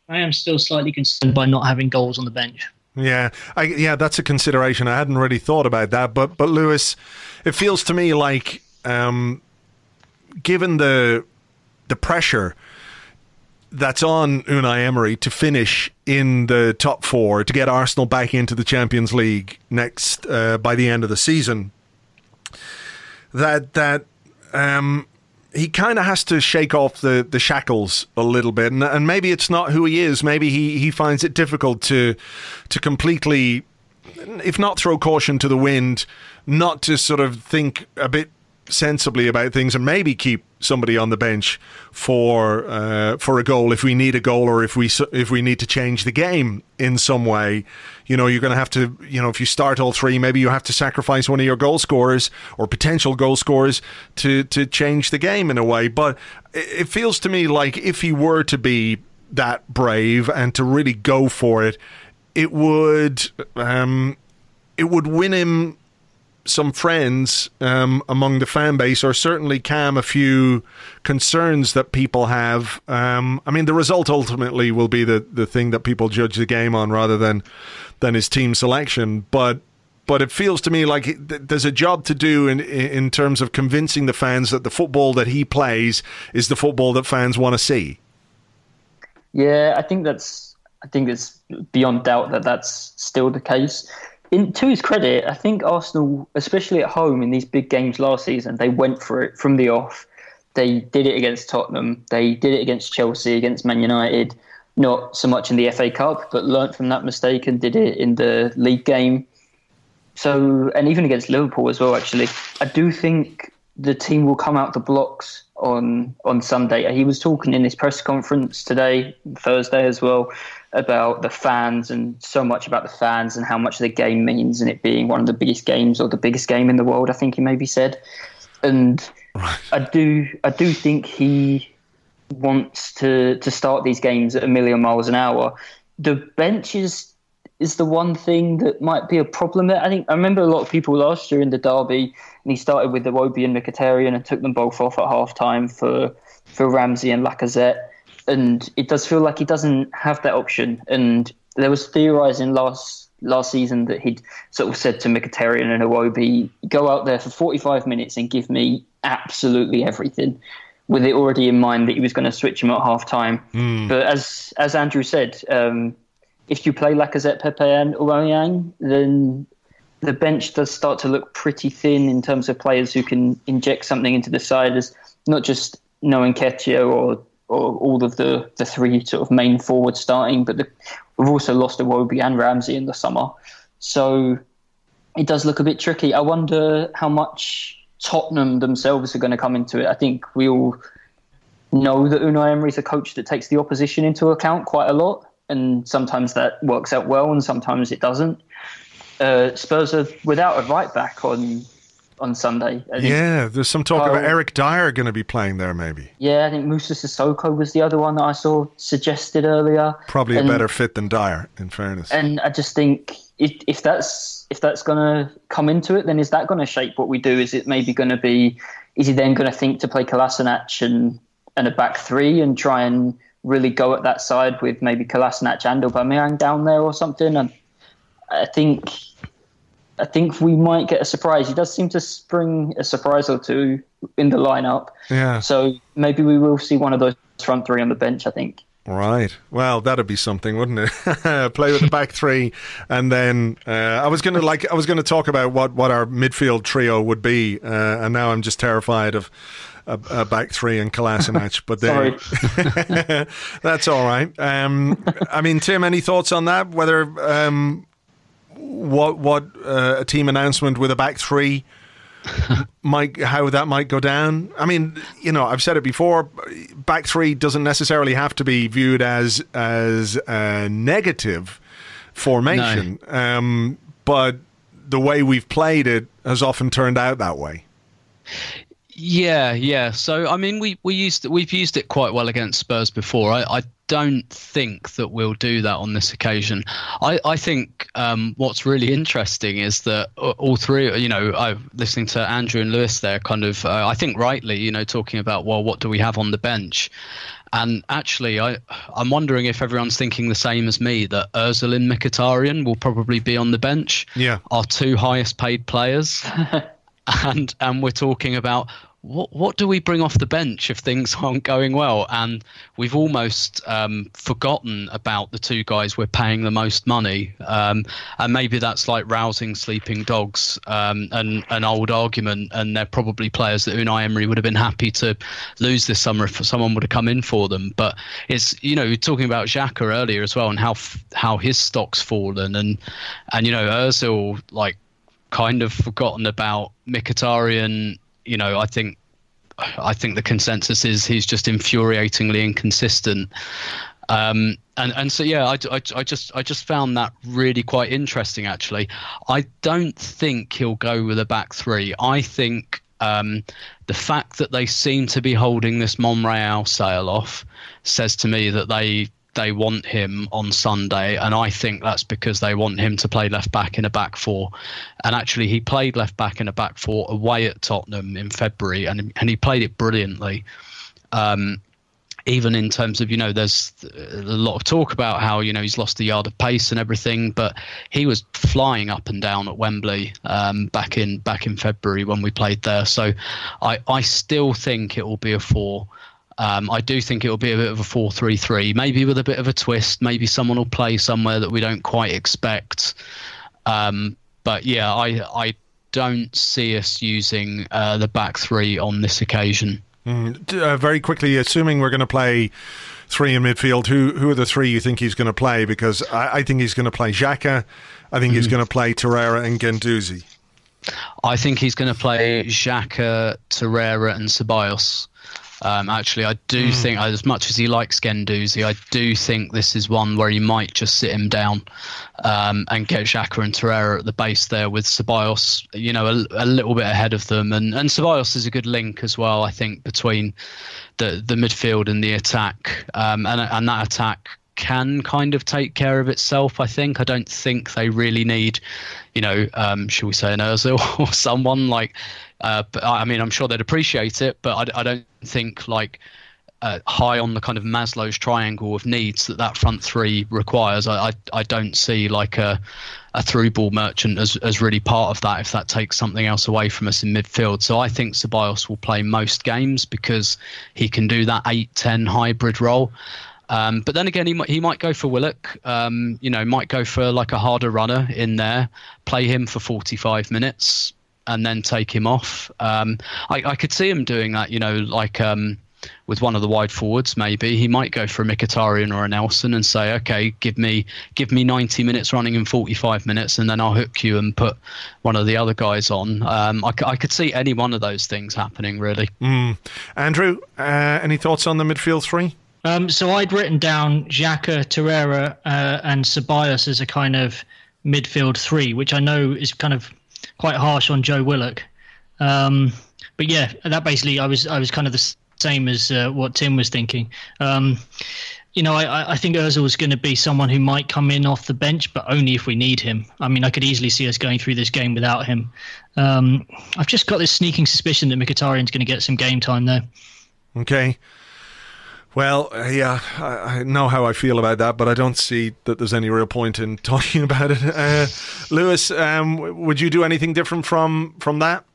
I am still slightly concerned by not having goals on the bench. Yeah, that's a consideration. I hadn't really thought about that, but Lewis, it feels to me like, given the pressure that's on Unai Emery to finish in the top four, to get Arsenal back into the Champions League next by the end of the season, that he kind of has to shake off the shackles a little bit, and maybe it's not who he is. Maybe he finds it difficult to completely, if not throw caution to the wind, not to sort of think a bit sensibly about things and maybe keep somebody on the bench for a goal if we need a goal, or if we need to change the game in some way. You're going to have to, if you start all three, maybe you have to sacrifice one of your goal scorers or potential goal scorers to change the game in a way. But it feels to me like if he were to be that brave and to really go for it, it would win him some friends among the fan base, or certainly calm a few concerns that people have. The result ultimately will be the thing that people judge the game on rather than his team selection. But it feels to me like there's a job to do in terms of convincing the fans that the football that he plays is the football that fans want to see. Yeah, I think it's beyond doubt that that's still the case. To his credit, I think Arsenal, especially at home in these big games last season, they went for it from the off. They did it against Tottenham. They did it against Chelsea, against Man United. Not so much in the FA Cup, but learnt from that mistake and did it in the league game. So, and even against Liverpool as well, actually. I do think the team will come out the blocks on Sunday. He was talking in his press conference today, Thursday as well, about the fans, and so much about the fans and how much the game means, and it being one of the biggest games, or the biggest game in the world, I think he maybe said. And right. I do think he wants to start these games at a million miles an hour. The bench is the one thing that might be a problem there. I remember a lot of people last year in the derby, and he started with Iwobi and Mkhitaryan and took them both off at half-time for Ramsey and Lacazette. And it does feel like he doesn't have that option. And there was theorising last season that he'd sort of said to Mkhitaryan and Iwobi, go out there for 45 minutes and give me absolutely everything, with it already in mind that he was going to switch him at half-time. But as Andrew said, if you play Lacazette, Pepe and Aubameyang, then the bench does start to look pretty thin in terms of players who can inject something into the side, as not just knowing Nketiah or all of the three sort of main forwards starting, but we've also lost Iwobi and Ramsey in the summer. So it does look a bit tricky. I wonder how much Tottenham themselves are going to come into it. I think we all know that Unai Emery is a coach that takes the opposition into account quite a lot, and sometimes that works out well and sometimes it doesn't. Spurs are without a right back on Sunday. Yeah, there's some talk about Eric Dyer going to be playing there, maybe. Yeah, I think Moussa Sissoko was the other one that I saw suggested earlier. Probably a better fit than Dyer, in fairness. And I just think if that's going to come into it, then is that going to shape what we do? Is it maybe going to be? Is he then going to think to play Kolasinac and a back three and try and really go at that side with maybe Kolasinac and Aubameyang down there or something? And I think we might get a surprise. He does seem to spring a surprise or two in the lineup. Yeah. So maybe we will see one of those front three on the bench, I think. Right. Well, that'd be something, wouldn't it? Play with the back three, and then I was going to talk about what our midfield trio would be, and now I'm just terrified of a back three and Kolasinac. But Sorry. That's all right. Tim, any thoughts on that? Whether what a team announcement with a back three how that might go down? I've said it before, back three doesn't necessarily have to be viewed as a negative formation. No. But the way we've played it has often turned out that way. Yeah. So we've used it quite well against Spurs before. I don't think that we'll do that on this occasion. I think what's really interesting is that all three, listening to Andrew and Lewis there, kind of, I think rightly, talking about, well, what do we have on the bench? And actually, I'm wondering if everyone's thinking the same as me, that Özil and Mkhitaryan will probably be on the bench. Yeah, our two highest paid players. And we're talking about what do we bring off the bench if things aren't going well? And we've almost forgotten about the two guys we're paying the most money. And maybe that's like rousing sleeping dogs, an old argument. And they're probably players that Unai Emery would have been happy to lose this summer if someone would have come in for them. But it's, talking about Xhaka earlier as well, and how his stock's fallen, and Özil, kind of forgotten about. Mkhitaryan I think the consensus is he's just infuriatingly inconsistent. And so yeah, I just found that really quite interesting. Actually, I don't think he'll go with a back three. I think the fact that they seem to be holding this Monreal sale off says to me that they want him on Sunday, and I think that's because they want him to play left back in a back four. And actually, he played left back in a back four away at Tottenham in February, and he played it brilliantly. Even in terms of, there's a lot of talk about how, he's lost a yard of pace and everything, but he was flying up and down at Wembley back in February when we played there. So I still think it will be a 4. I do think it will be a bit of a 4-3-3, maybe with a bit of a twist. Maybe someone will play somewhere that we don't quite expect. But yeah, I don't see us using the back three on this occasion. Very quickly, assuming we're going to play 3 in midfield, who are the 3 you think he's going to play? Because I think he's going to play Xhaka, I think he's going to play Torreira and Guendouzi. I think he's going to play Xhaka, Torreira and Ceballos. Actually, I do think, as much as he likes Guendouzi, I do think this is one where he might just sit him down and get Xhaka and Torreira at the base there with Ceballos, a little bit ahead of them. And Ceballos is a good link as well, I think, between the midfield and the attack. And that attack can kind of take care of itself, I think. I don't think they really need, shall we say, an Ozil or someone like... but I mean, I'm sure they'd appreciate it, but I don't think high on the kind of Maslow's triangle of needs that front three requires. I don't see like a through ball merchant as really part of that if that takes something else away from us in midfield. So I think Ceballos will play most games because he can do that 8-10 hybrid role. But then again, he might go for Willock, might go for like a harder runner in there, play him for 45 minutes. And then take him off. I could see him doing that, with one of the wide forwards. Maybe he might go for a Mkhitaryan or a Nelson and say, "Okay, give me 90 minutes running in 45 minutes, and then I'll hook you and put one of the other guys on." I could see any one of those things happening, really. Andrew, any thoughts on the midfield 3? So I'd written down Xhaka, Torreira, and Ceballos as a kind of midfield 3, which I know is kind of quite harsh on Joe Willock, but yeah, that basically I was kind of the same as what Tim was thinking. I think Ozil is going to be someone who might come in off the bench, but only if we need him. I mean, I could easily see us going through this game without him. I've just got this sneaking suspicion that Mkhitaryan's going to get some game time there. Okay. Well, yeah, I know how I feel about that, but I don't see that there's any real point in talking about it. Lewis, would you do anything different from that?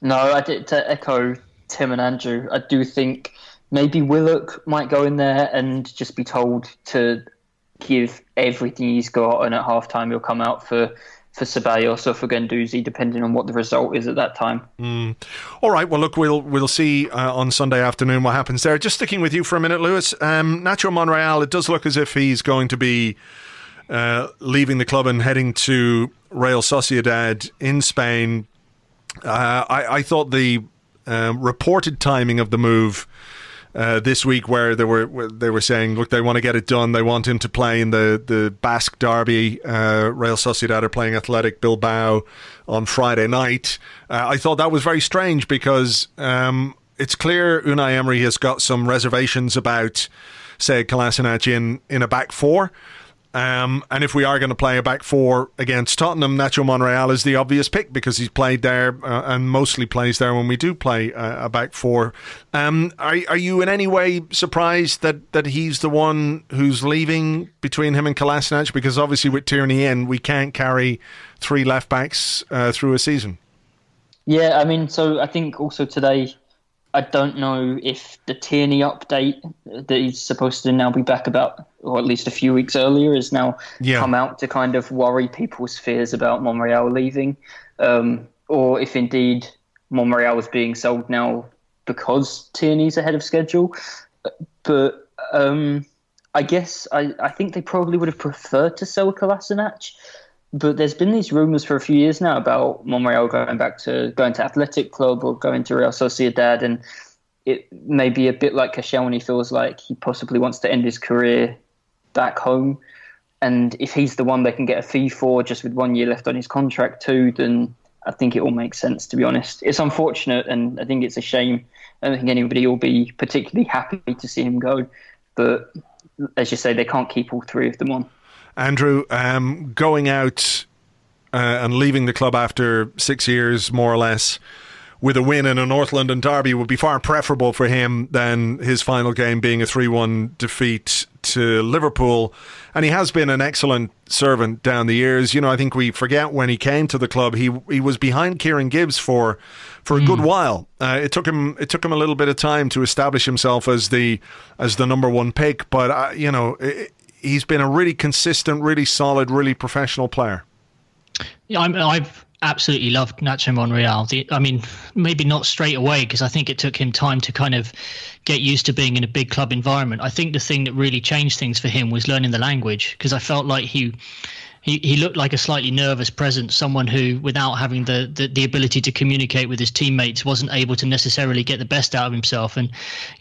No, I did. To echo Tim and Andrew, I do think maybe Willock might go in there and just be told to give everything he's got, and at halftime he'll come out for Ceballos or for Guendouzi, depending on what the result is at that time. All right, well, look, we'll see on Sunday afternoon what happens there. Just sticking with you for a minute, Lewis. Nacho Monreal, it does look as if he's going to be leaving the club and heading to Real Sociedad in Spain. I thought the reported timing of the move this week, where they were saying, look, they want to get it done. They want him to play in the Basque derby. Real Sociedad are playing Athletic Bilbao on Friday night. I thought that was very strange because it's clear Unai Emery has got some reservations about, say, Kolasinac in a back 4. And if we are going to play a back 4 against Tottenham, Nacho Monreal is the obvious pick because he's played there and mostly plays there when we do play a back 4. Are you in any way surprised that he's the one who's leaving between him and Kolasinac? Because obviously with Tierney in, we can't carry 3 left backs through a season. Yeah, I mean, so I think also today, I don't know if the Tierney update that he's supposed to now be back about, or at least a few weeks earlier, has now come out to kind of worry people's fears about Monreal leaving, or if indeed Monreal is being sold now because Tierney's ahead of schedule. But I guess I think they probably would have preferred to sell Kolasinac But there's been these rumours for a few years now about Monreal going to Athletic Club or going to Real Sociedad, and it may be a bit like Koscielny feels like he possibly wants to end his career back home. And if he's the one they can get a fee for, just with 1 year left on his contract too, then I think it all makes sense, to be honest. It's unfortunate, and I think it's a shame. I don't think anybody will be particularly happy to see him go. But as you say, they can't keep all three of them on. Andrew, going out and leaving the club after 6 years, more or less, with a win in a North London derby would be far preferable for him than his final game being a 3-1 defeat to Liverpool. And he has been an excellent servant down the years. You know, I think we forget when he came to the club, he was behind Kieran Gibbs for a good while. It took him a little bit of time to establish himself as the number one pick, but he's been a really consistent, really solid, really professional player. Yeah, I've absolutely loved Nacho Monreal. I mean, maybe not straight away, because I think it took him time to kind of get used to being in a big club environment. I think the thing that really changed things for him was learning the language, because I felt like he looked like a slightly nervous presence, someone who, without having the ability to communicate with his teammates, wasn't able to necessarily get the best out of himself. And,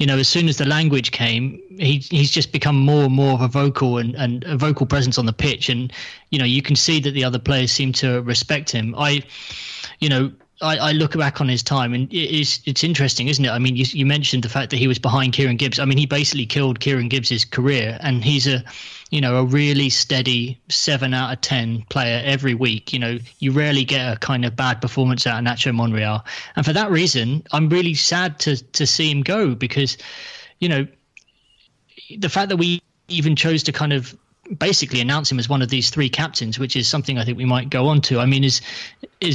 as soon as the language came, he's just become more and more of a vocal and a vocal presence on the pitch. And, you can see that the other players seem to respect him. I look back on his time, and it's interesting, isn't it? I mean, you mentioned the fact that he was behind Kieran Gibbs. I mean, he basically killed Kieran Gibbs's career, and he's a really steady 7 out of 10 player every week. You rarely get a kind of bad performance out of Nacho Monreal. And for that reason, I'm really sad to see him go, because, the fact that we even chose to kind of basically announce him as one of these three captains, which is something I think we might go on to, I mean, is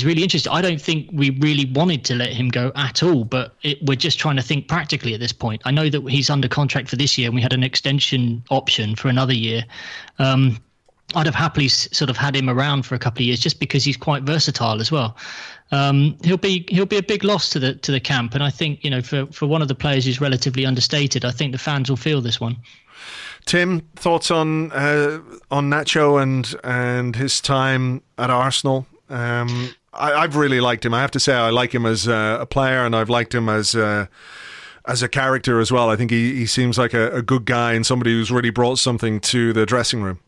really interesting. I don't think we really wanted to let him go at all, but we're just trying to think practically at this point. I know that he's under contract for this year, and we had an extension option for another year. I'd have happily sort of had him around for a couple of years, just because he's quite versatile as well. He'll be a big loss to the camp, and I think for one of the players who's relatively understated, I think the fans will feel this one. Tim, thoughts on Nacho and his time at Arsenal? I've really liked him. I have to say, I like him as a player, and I've liked him as a character as well. I think he seems like a good guy and somebody who's really brought something to the dressing room.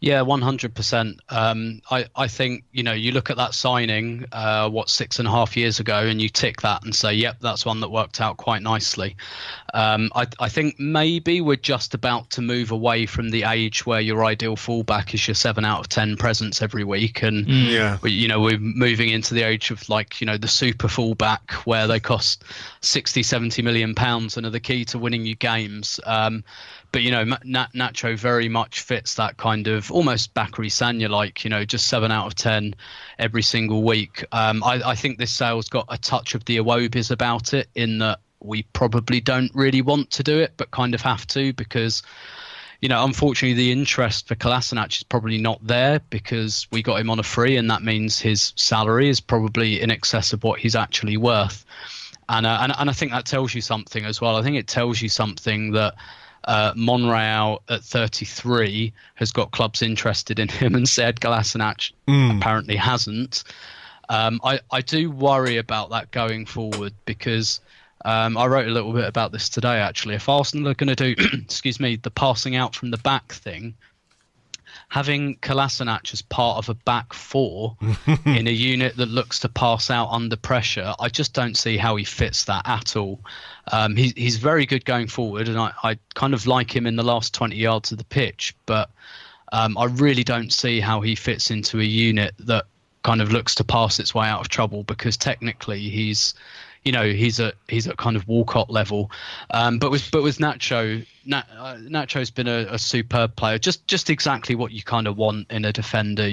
Yeah, 100%. I think, you look at that signing, 6.5 years ago, and you tick that and say, yep, that's one that worked out quite nicely. I think maybe we're just about to move away from the age where your ideal fullback is your 7 out of 10 presence every week. And, we're moving into the age of the super fullback, where they cost 60, 70 million pounds and are the key to winning you games. But, Nacho very much fits that kind of almost Bakary Sagna-like, just 7 out of 10 every single week. I think this sale's got a touch of the Iwobis about it, in that we probably don't really want to do it, but kind of have to, because, unfortunately the interest for Kolasinac is probably not there, because we got him on a free, and that means his salary is probably in excess of what he's actually worth. And I think that tells you something as well. I think it tells you something that Monreal at 33 has got clubs interested in him, and Sead Kolasinac apparently hasn't. I do worry about that going forward, because I wrote a little bit about this today, actually. If Arsenal are going to do, the passing out from the back thing, having Kolasinac as part of a back four in a unit that looks to pass out under pressure, I just don't see how he fits that at all. He's very good going forward, and I kind of like him in the last 20 yards of the pitch, but I really don't see how he fits into a unit that kind of looks to pass its way out of trouble, because technically he's at kind of Walcott level. But with Nacho, Nacho's been a superb player, just exactly what you kind of want in a defender.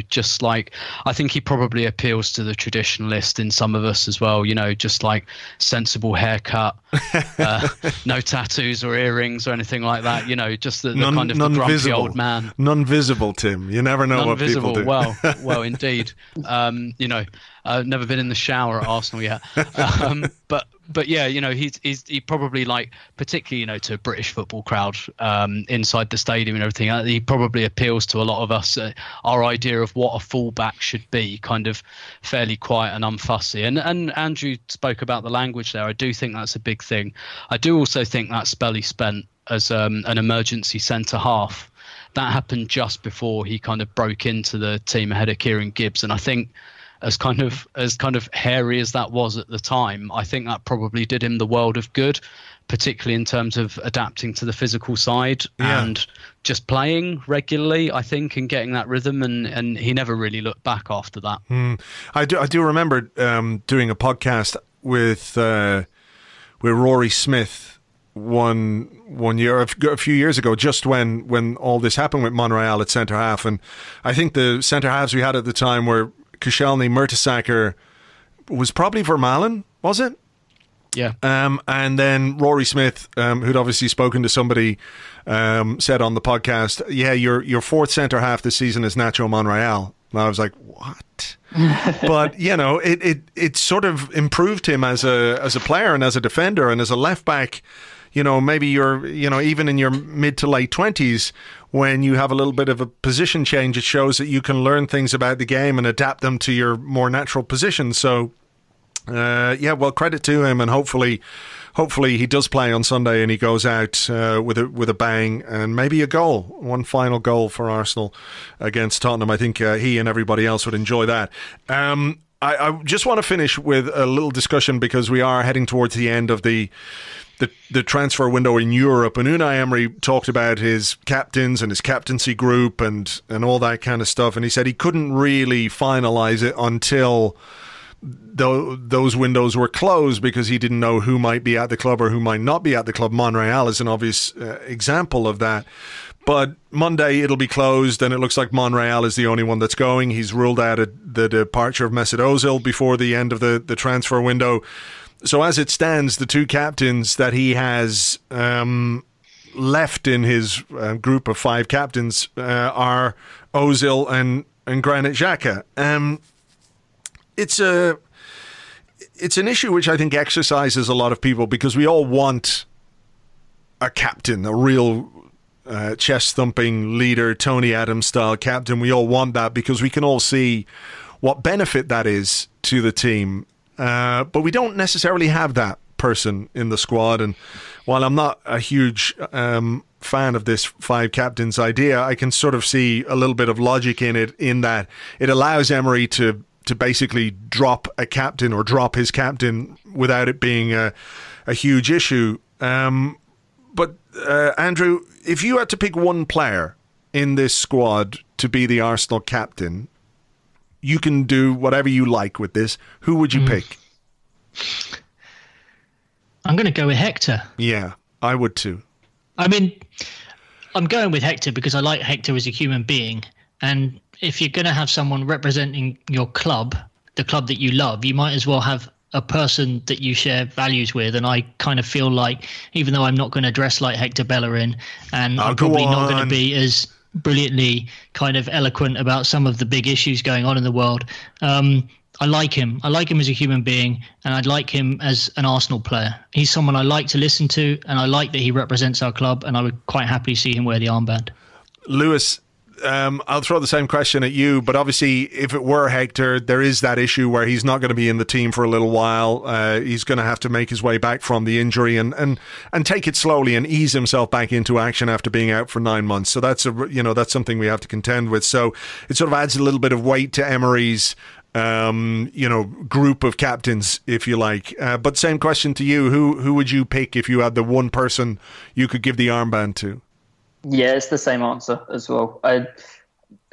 Just like, I think he probably appeals to the traditionalist in some of us as well. Just like sensible haircut, no tattoos or earrings or anything like that. Just the kind of the grumpy old man. None visible, Tim. You never know what people do. Well, indeed. I've never been in the shower at Arsenal yet. But but yeah, he probably, like, particularly, to a British football crowd inside the stadium and everything, he probably appeals to a lot of us. Our idea of what a fullback should be, kind of fairly quiet and unfussy. And Andrew spoke about the language there. I do think that's a big thing. I do also think that spell he spent as an emergency centre half, that happened just before he kind of broke into the team ahead of Kieran Gibbs. And I think as kind of hairy as that was at the time, I think that probably did him the world of good, particularly in terms of adapting to the physical side and just playing regularly, I think, and getting that rhythm. And he never really looked back after that. I do remember doing a podcast with Rory Smith one year, a few years ago, just when all this happened with Monreal at centre half. And I think the centre halves we had at the time were Koscielny, Mertesacker, was probably Vermaelen, was it? Yeah. And then Rory Smith, who'd obviously spoken to somebody, said on the podcast, yeah, your fourth centre half this season is Nacho Monreal. And I was like, what? But it sort of improved him as a player and as a defender and as a left back. Maybe you're, even in your mid to late 20s, when you have a little bit of a position change, it shows that you can learn things about the game and adapt them to your more natural position. So, well, credit to him, and hopefully he does play on Sunday and he goes out with a bang and maybe a goal, one final goal for Arsenal against Tottenham. I think he and everybody else would enjoy that. I just want to finish with a little discussion, because we are heading towards the end of the transfer window in Europe, and Unai Emery talked about his captains and his captaincy group and all that kind of stuff, and he said he couldn't really finalise it until those windows were closed, because he didn't know who might be at the club or who might not be at the club. Monreal is an obvious example of that. But Monday it'll be closed, and it looks like Monreal is the only one that's going. He's ruled out the departure of Mesut Ozil before the end of the transfer window. So as it stands, the two captains that he has left in his group of five captains are Ozil and Granit Xhaka. It's an issue which I think exercises a lot of people, because we all want a captain, a real chest-thumping leader, Tony Adams style captain. We all want that because we can all see what benefit that is to the team. But we don't necessarily have that person in the squad. And while I'm not a huge fan of this five captains idea, I can sort of see a little bit of logic in it, in that it allows Emery to basically drop a captain or drop his captain without it being a huge issue. But Andrew, if you had to pick one player in this squad to be the Arsenal captain, you can do whatever you like with this. Who would you pick? I'm going to go with Hector. Yeah, I would too. I mean, I'm going with Hector because I like Hector as a human being. And if you're going to have someone representing your club, the club that you love, you might as well have a person that you share values with. And I kind of feel like, even though I'm not going to dress like Hector Bellerin, and I'm probably not going to be as brilliantly kind of eloquent about some of the big issues going on in the world, I like him. I like him as a human being, and I'd like him as an Arsenal player. He's someone I like to listen to, and I like that he represents our club, and I would quite happily see him wear the armband. Lewis, I'll throw the same question at you, but obviously if it were Hector, there is that issue where he's not going to be in the team for a little while. He's going to have to make his way back from the injury and take it slowly and ease himself back into action after being out for 9 months. So that's that's something we have to contend with. So it sort of adds a little bit of weight to Emery's group of captains, if you like. But same question to you. Who would you pick if you had the one person you could give the armband to? Yeah, it's the same answer as well.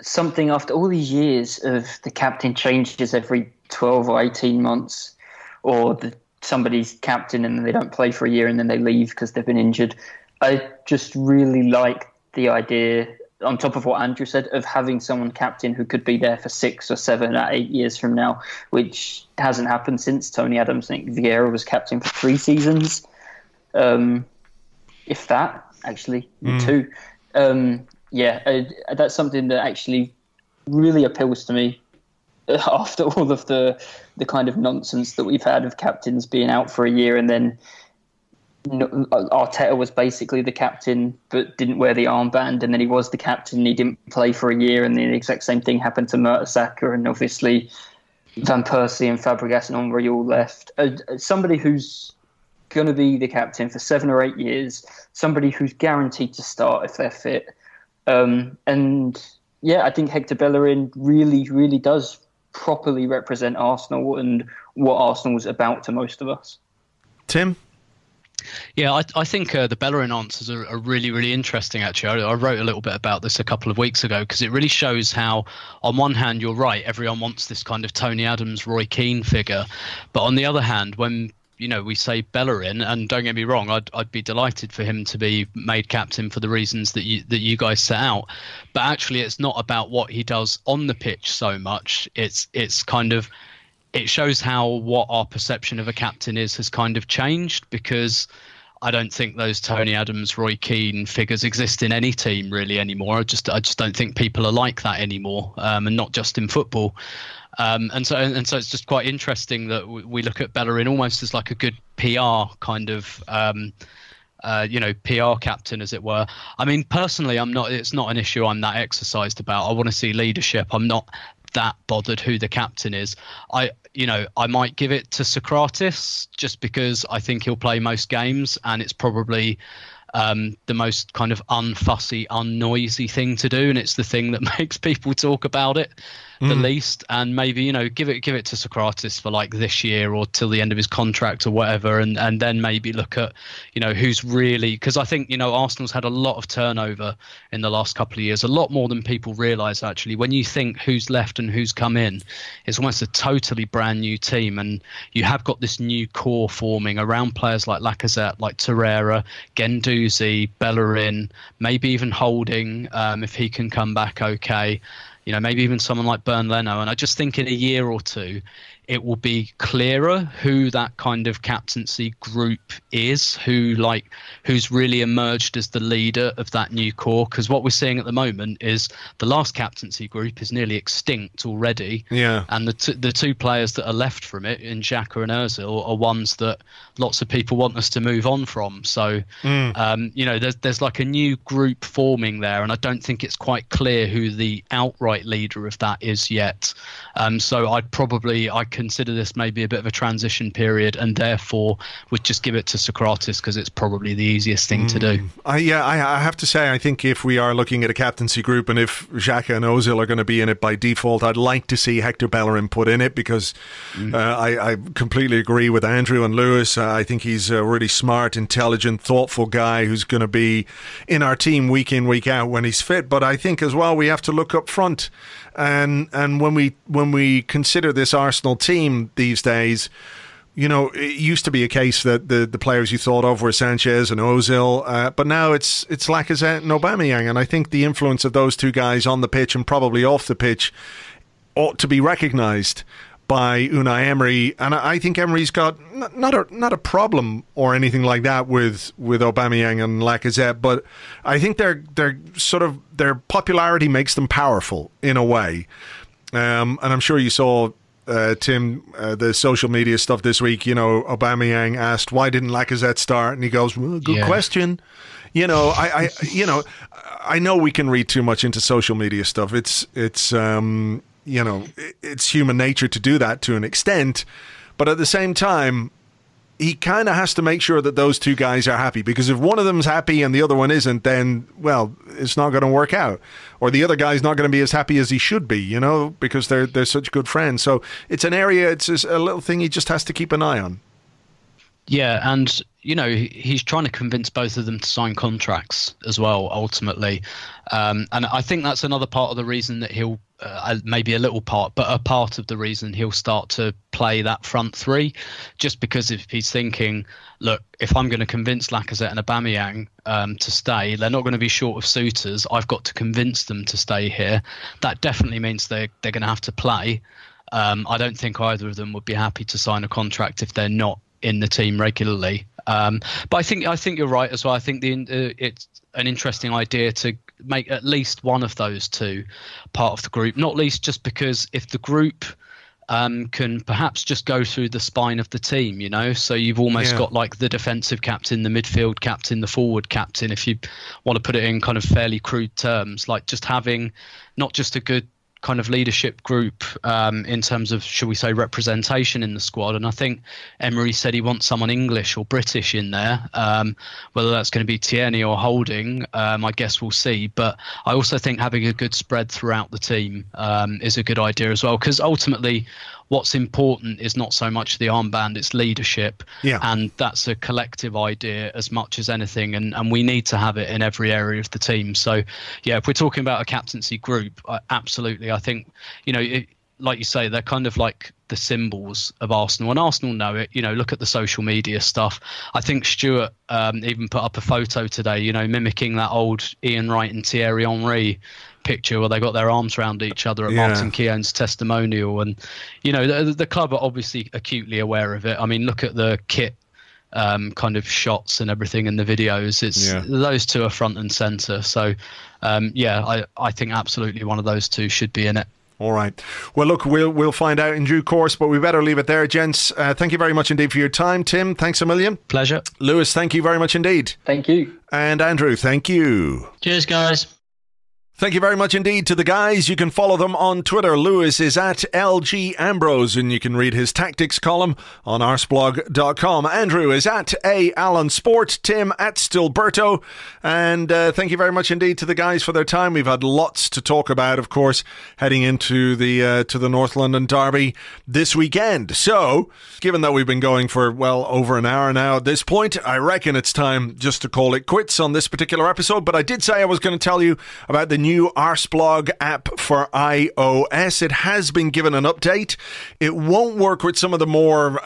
Something after all these years of the captain changes every 12 or 18 months, or somebody's captain and they don't play for a year and then they leave because they've been injured. I just really like the idea, on top of what Andrew said, of having someone captain who could be there for 6 or 7 or 8 years from now, which hasn't happened since Tony Adams. I think Vieira was captain for 3 seasons. If that. Actually, 2. That's something that actually really appeals to me. after all of the kind of nonsense that we've had of captains being out for a year, and then Arteta was basically the captain but didn't wear the armband, and then he was the captain and he didn't play for a year, and the exact same thing happened to Mertesacker, and obviously Van Persie and Fabregas and Henry all left. Somebody who's going to be the captain for 7 or 8 years, somebody who's guaranteed to start if they're fit. And yeah, I think Hector Bellerin really, really does properly represent Arsenal and what Arsenal's about to most of us. Tim? Yeah, I think the Bellerin answers are really, really interesting, actually. I wrote a little bit about this a couple of weeks ago because it really shows how, on one hand, you're right, everyone wants this kind of Tony Adams, Roy Keane figure. But on the other hand, when we say Bellerin, and don't get me wrong, I'd be delighted for him to be made captain for the reasons that you guys set out. But actually, it's not about what he does on the pitch so much. It's kind of, it shows how what our perception of a captain has kind of changed, because I don't think those Tony Adams, Roy Keane figures exist in any team really anymore. I just don't think people are like that anymore, and not just in football. And so it's just quite interesting that we look at Bellerin almost as like a good PR kind of PR captain, as it were. I mean, personally, it's not an issue I'm that exercised about. I want to see leadership. I'm not that bothered who the captain is. I might give it to Socrates just because I think he'll play most games, and it's probably the most kind of unfussy, unnoisy thing to do, and it's the thing that makes people talk about it the least. And maybe give it to Socrates for like this year or till the end of his contract or whatever, and then maybe look at who's really, because I think Arsenal's had a lot of turnover in the last couple of years, a lot more than people realise actually. When you think who's left and who's come in, it's almost a totally brand new team, and you have got this new core forming around players like Lacazette, like Torreira, Guendouzi, Bellerin, maybe even Holding if he can come back okay. Maybe even someone like Bernd Leno. And I just think in a year or two, it will be clearer who that kind of captaincy group is, who's really emerged as the leader of that new core. Because what we're seeing at the moment is the last captaincy group is nearly extinct already. Yeah. And the two players that are left from it, in Xhaka and Ozil, are ones that lots of people want us to move on from. So, there's like a new group forming there, and I don't think it's quite clear who the outright leader of that is yet. So I consider this maybe a bit of a transition period, and therefore would just give it to Socrates because it's probably the easiest thing to do. I have to say, I think if we are looking at a captaincy group, and if Xhaka and Ozil are going to be in it by default, I'd like to see Hector Bellerin put in it, because I completely agree with Andrew and Lewis. I think he's a really smart, intelligent, thoughtful guy who's going to be in our team week in, week out when he's fit. But I think as well we have to look up front. And when we consider this Arsenal team these days, it used to be a case that the players you thought of were Sanchez and Ozil, but now it's Lacazette and Aubameyang, and I think the influence of those two guys on the pitch and probably off the pitch ought to be recognised by Unai Emery. And I think Emery's got not a problem or anything like that with Aubameyang and Lacazette, but I think their popularity makes them powerful in a way. And I'm sure you saw, Tim, the social media stuff this week. Aubameyang asked, why didn't Lacazette start? And he goes, well, good question. I know we can read too much into social media stuff. It's human nature to do that to an extent, but at the same time, he kind of has to make sure that those two guys are happy, because if one of them's happy and the other one isn't, then, well, it's not going to work out, or the other guy's not going to be as happy as he should be, because they're such good friends. So it's an area, it's a little thing he just has to keep an eye on. Yeah, and he's trying to convince both of them to sign contracts as well, ultimately. And I think that's another part of the reason that he'll, maybe a little part, but a part of the reason he'll start to play that front three, just because if he's thinking, look, if I'm going to convince Lacazette and Aubameyang to stay, they're not going to be short of suitors. I've got to convince them to stay here. That definitely means they're going to have to play. I don't think either of them would be happy to sign a contract if they're not in the team regularly. But I think you're right as well. I think it's an interesting idea to make at least one of those two part of the group, not least just because if the group can perhaps just go through the spine of the team, so you've almost got like the defensive captain, the midfield captain, the forward captain, if you want to put it in kind of fairly crude terms, like just having not just a good kind of leadership group in terms of, shall we say, representation in the squad. And I think Emery said he wants someone English or British in there. Whether that's going to be Tierney or Holding, I guess we'll see. But I also think having a good spread throughout the team is a good idea as well, because ultimately what's important is not so much the armband, it's leadership. Yeah. And that's a collective idea as much as anything. And we need to have it in every area of the team. So, yeah, if we're talking about a captaincy group, absolutely. I think, like you say, they're kind of like the symbols of Arsenal, and Arsenal know it. Look at the social media stuff. I think Stuart even put up a photo today, mimicking that old Ian Wright and Thierry Henry picture where they got their arms around each other at Martin Keown's testimonial. And the club are obviously acutely aware of it. I mean, look at the kit kind of shots and everything in the videos. Those two are front and center. So I think absolutely one of those two should be in it. All right. Well, look, we'll find out in due course, but we better leave it there, gents. Thank you very much indeed for your time. Tim, thanks a million. Pleasure. Lewis, thank you very much indeed. Thank you. And Andrew, thank you. Cheers, guys. Thank you very much indeed to the guys. You can follow them on Twitter. Lewis is at LG Ambrose, and you can read his tactics column on arsblog.com. Andrew is at A Allen Sport. Tim at Stilberto. And thank you very much indeed to the guys for their time. We've had lots to talk about, of course, heading into the to the North London derby this weekend. So, given that we've been going for, well, over an hour now at this point, I reckon it's time just to call it quits on this particular episode. But I did say I was going to tell you about the new Arsblog app for iOS. It has been given an update. It won't work with some of the more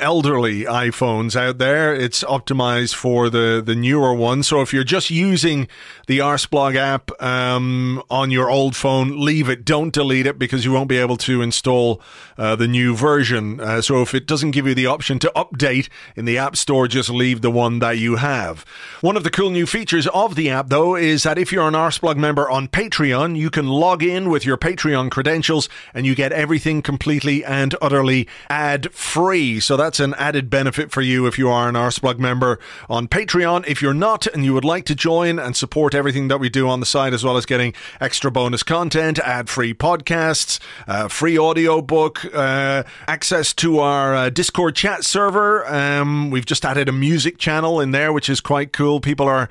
elderly iPhones out there. It's optimized for the newer ones. So if you're just using the Arsblog app on your old phone, leave it. Don't delete it, because you won't be able to install the new version. So if it doesn't give you the option to update in the App Store, just leave the one that you have. One of the cool new features of the app, though, is that if you're an Arsblog member on Patreon, you can log in with your Patreon credentials and you get everything completely and utterly ad-free. So that's an added benefit for you if you are an Arsblog member on Patreon. If you're not and you would like to join and support everything that we do on the site, as well as getting extra bonus content, ad-free podcasts, free audiobook, access to our Discord chat server. We've just added a music channel in there, which is quite cool. People are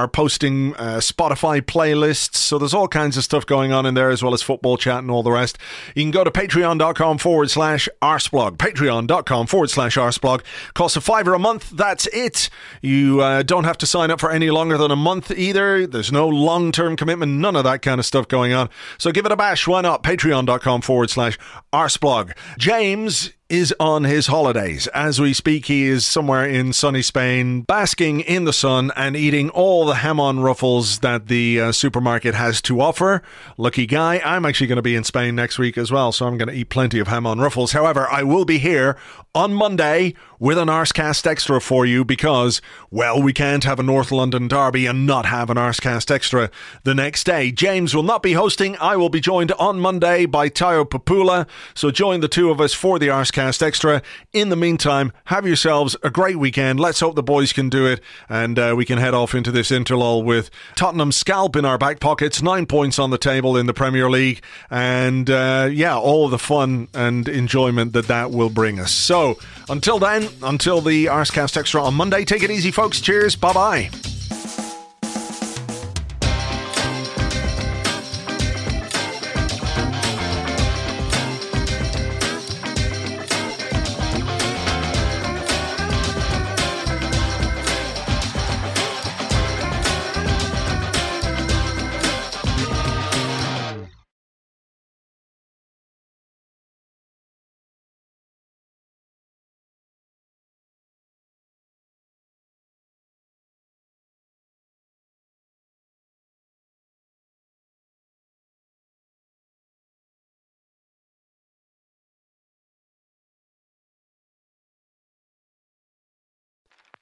posting Spotify playlists. So there's all kinds of stuff going on in there, as well as football chat and all the rest. You can go to patreon.com/arsblog. Patreon.com/arsblog. Costs £5 a month. That's it. You don't have to sign up for any longer than a month either. There's no long-term commitment. None of that kind of stuff going on. So give it a bash. Why not? Patreon.com/arsblog. James is on his holidays. As we speak, he is somewhere in sunny Spain, basking in the sun and eating all the ham on ruffles that the supermarket has to offer. Lucky guy. I'm actually going to be in Spain next week as well, so I'm going to eat plenty of ham on ruffles. However, I will be here on Monday with an Arscast Extra for you because, well, we can't have a North London derby and not have an Arscast Extra the next day. James will not be hosting. I will be joined on Monday by Tayo Papula, so join the two of us for the Arscast Extra. In the meantime, have yourselves a great weekend. Let's hope the boys can do it, and we can head off into this interlull with Tottenham's scalp in our back pockets, 9 points on the table in the Premier League, and all the fun and enjoyment that will bring us. So, until then, until the Arscast Extra on Monday, take it easy, folks. Cheers. Bye-bye.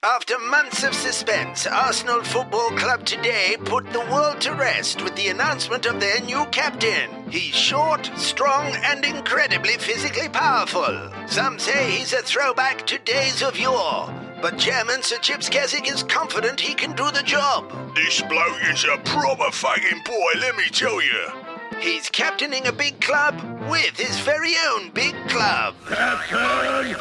After months of suspense, Arsenal Football Club today put the world to rest with the announcement of their new captain. He's short, strong, and incredibly physically powerful. Some say he's a throwback to days of yore, but Chairman Sir Chips Keswick is confident he can do the job. This bloke is a proper fucking boy, let me tell you. He's captaining a big club with his very own big club. Captain!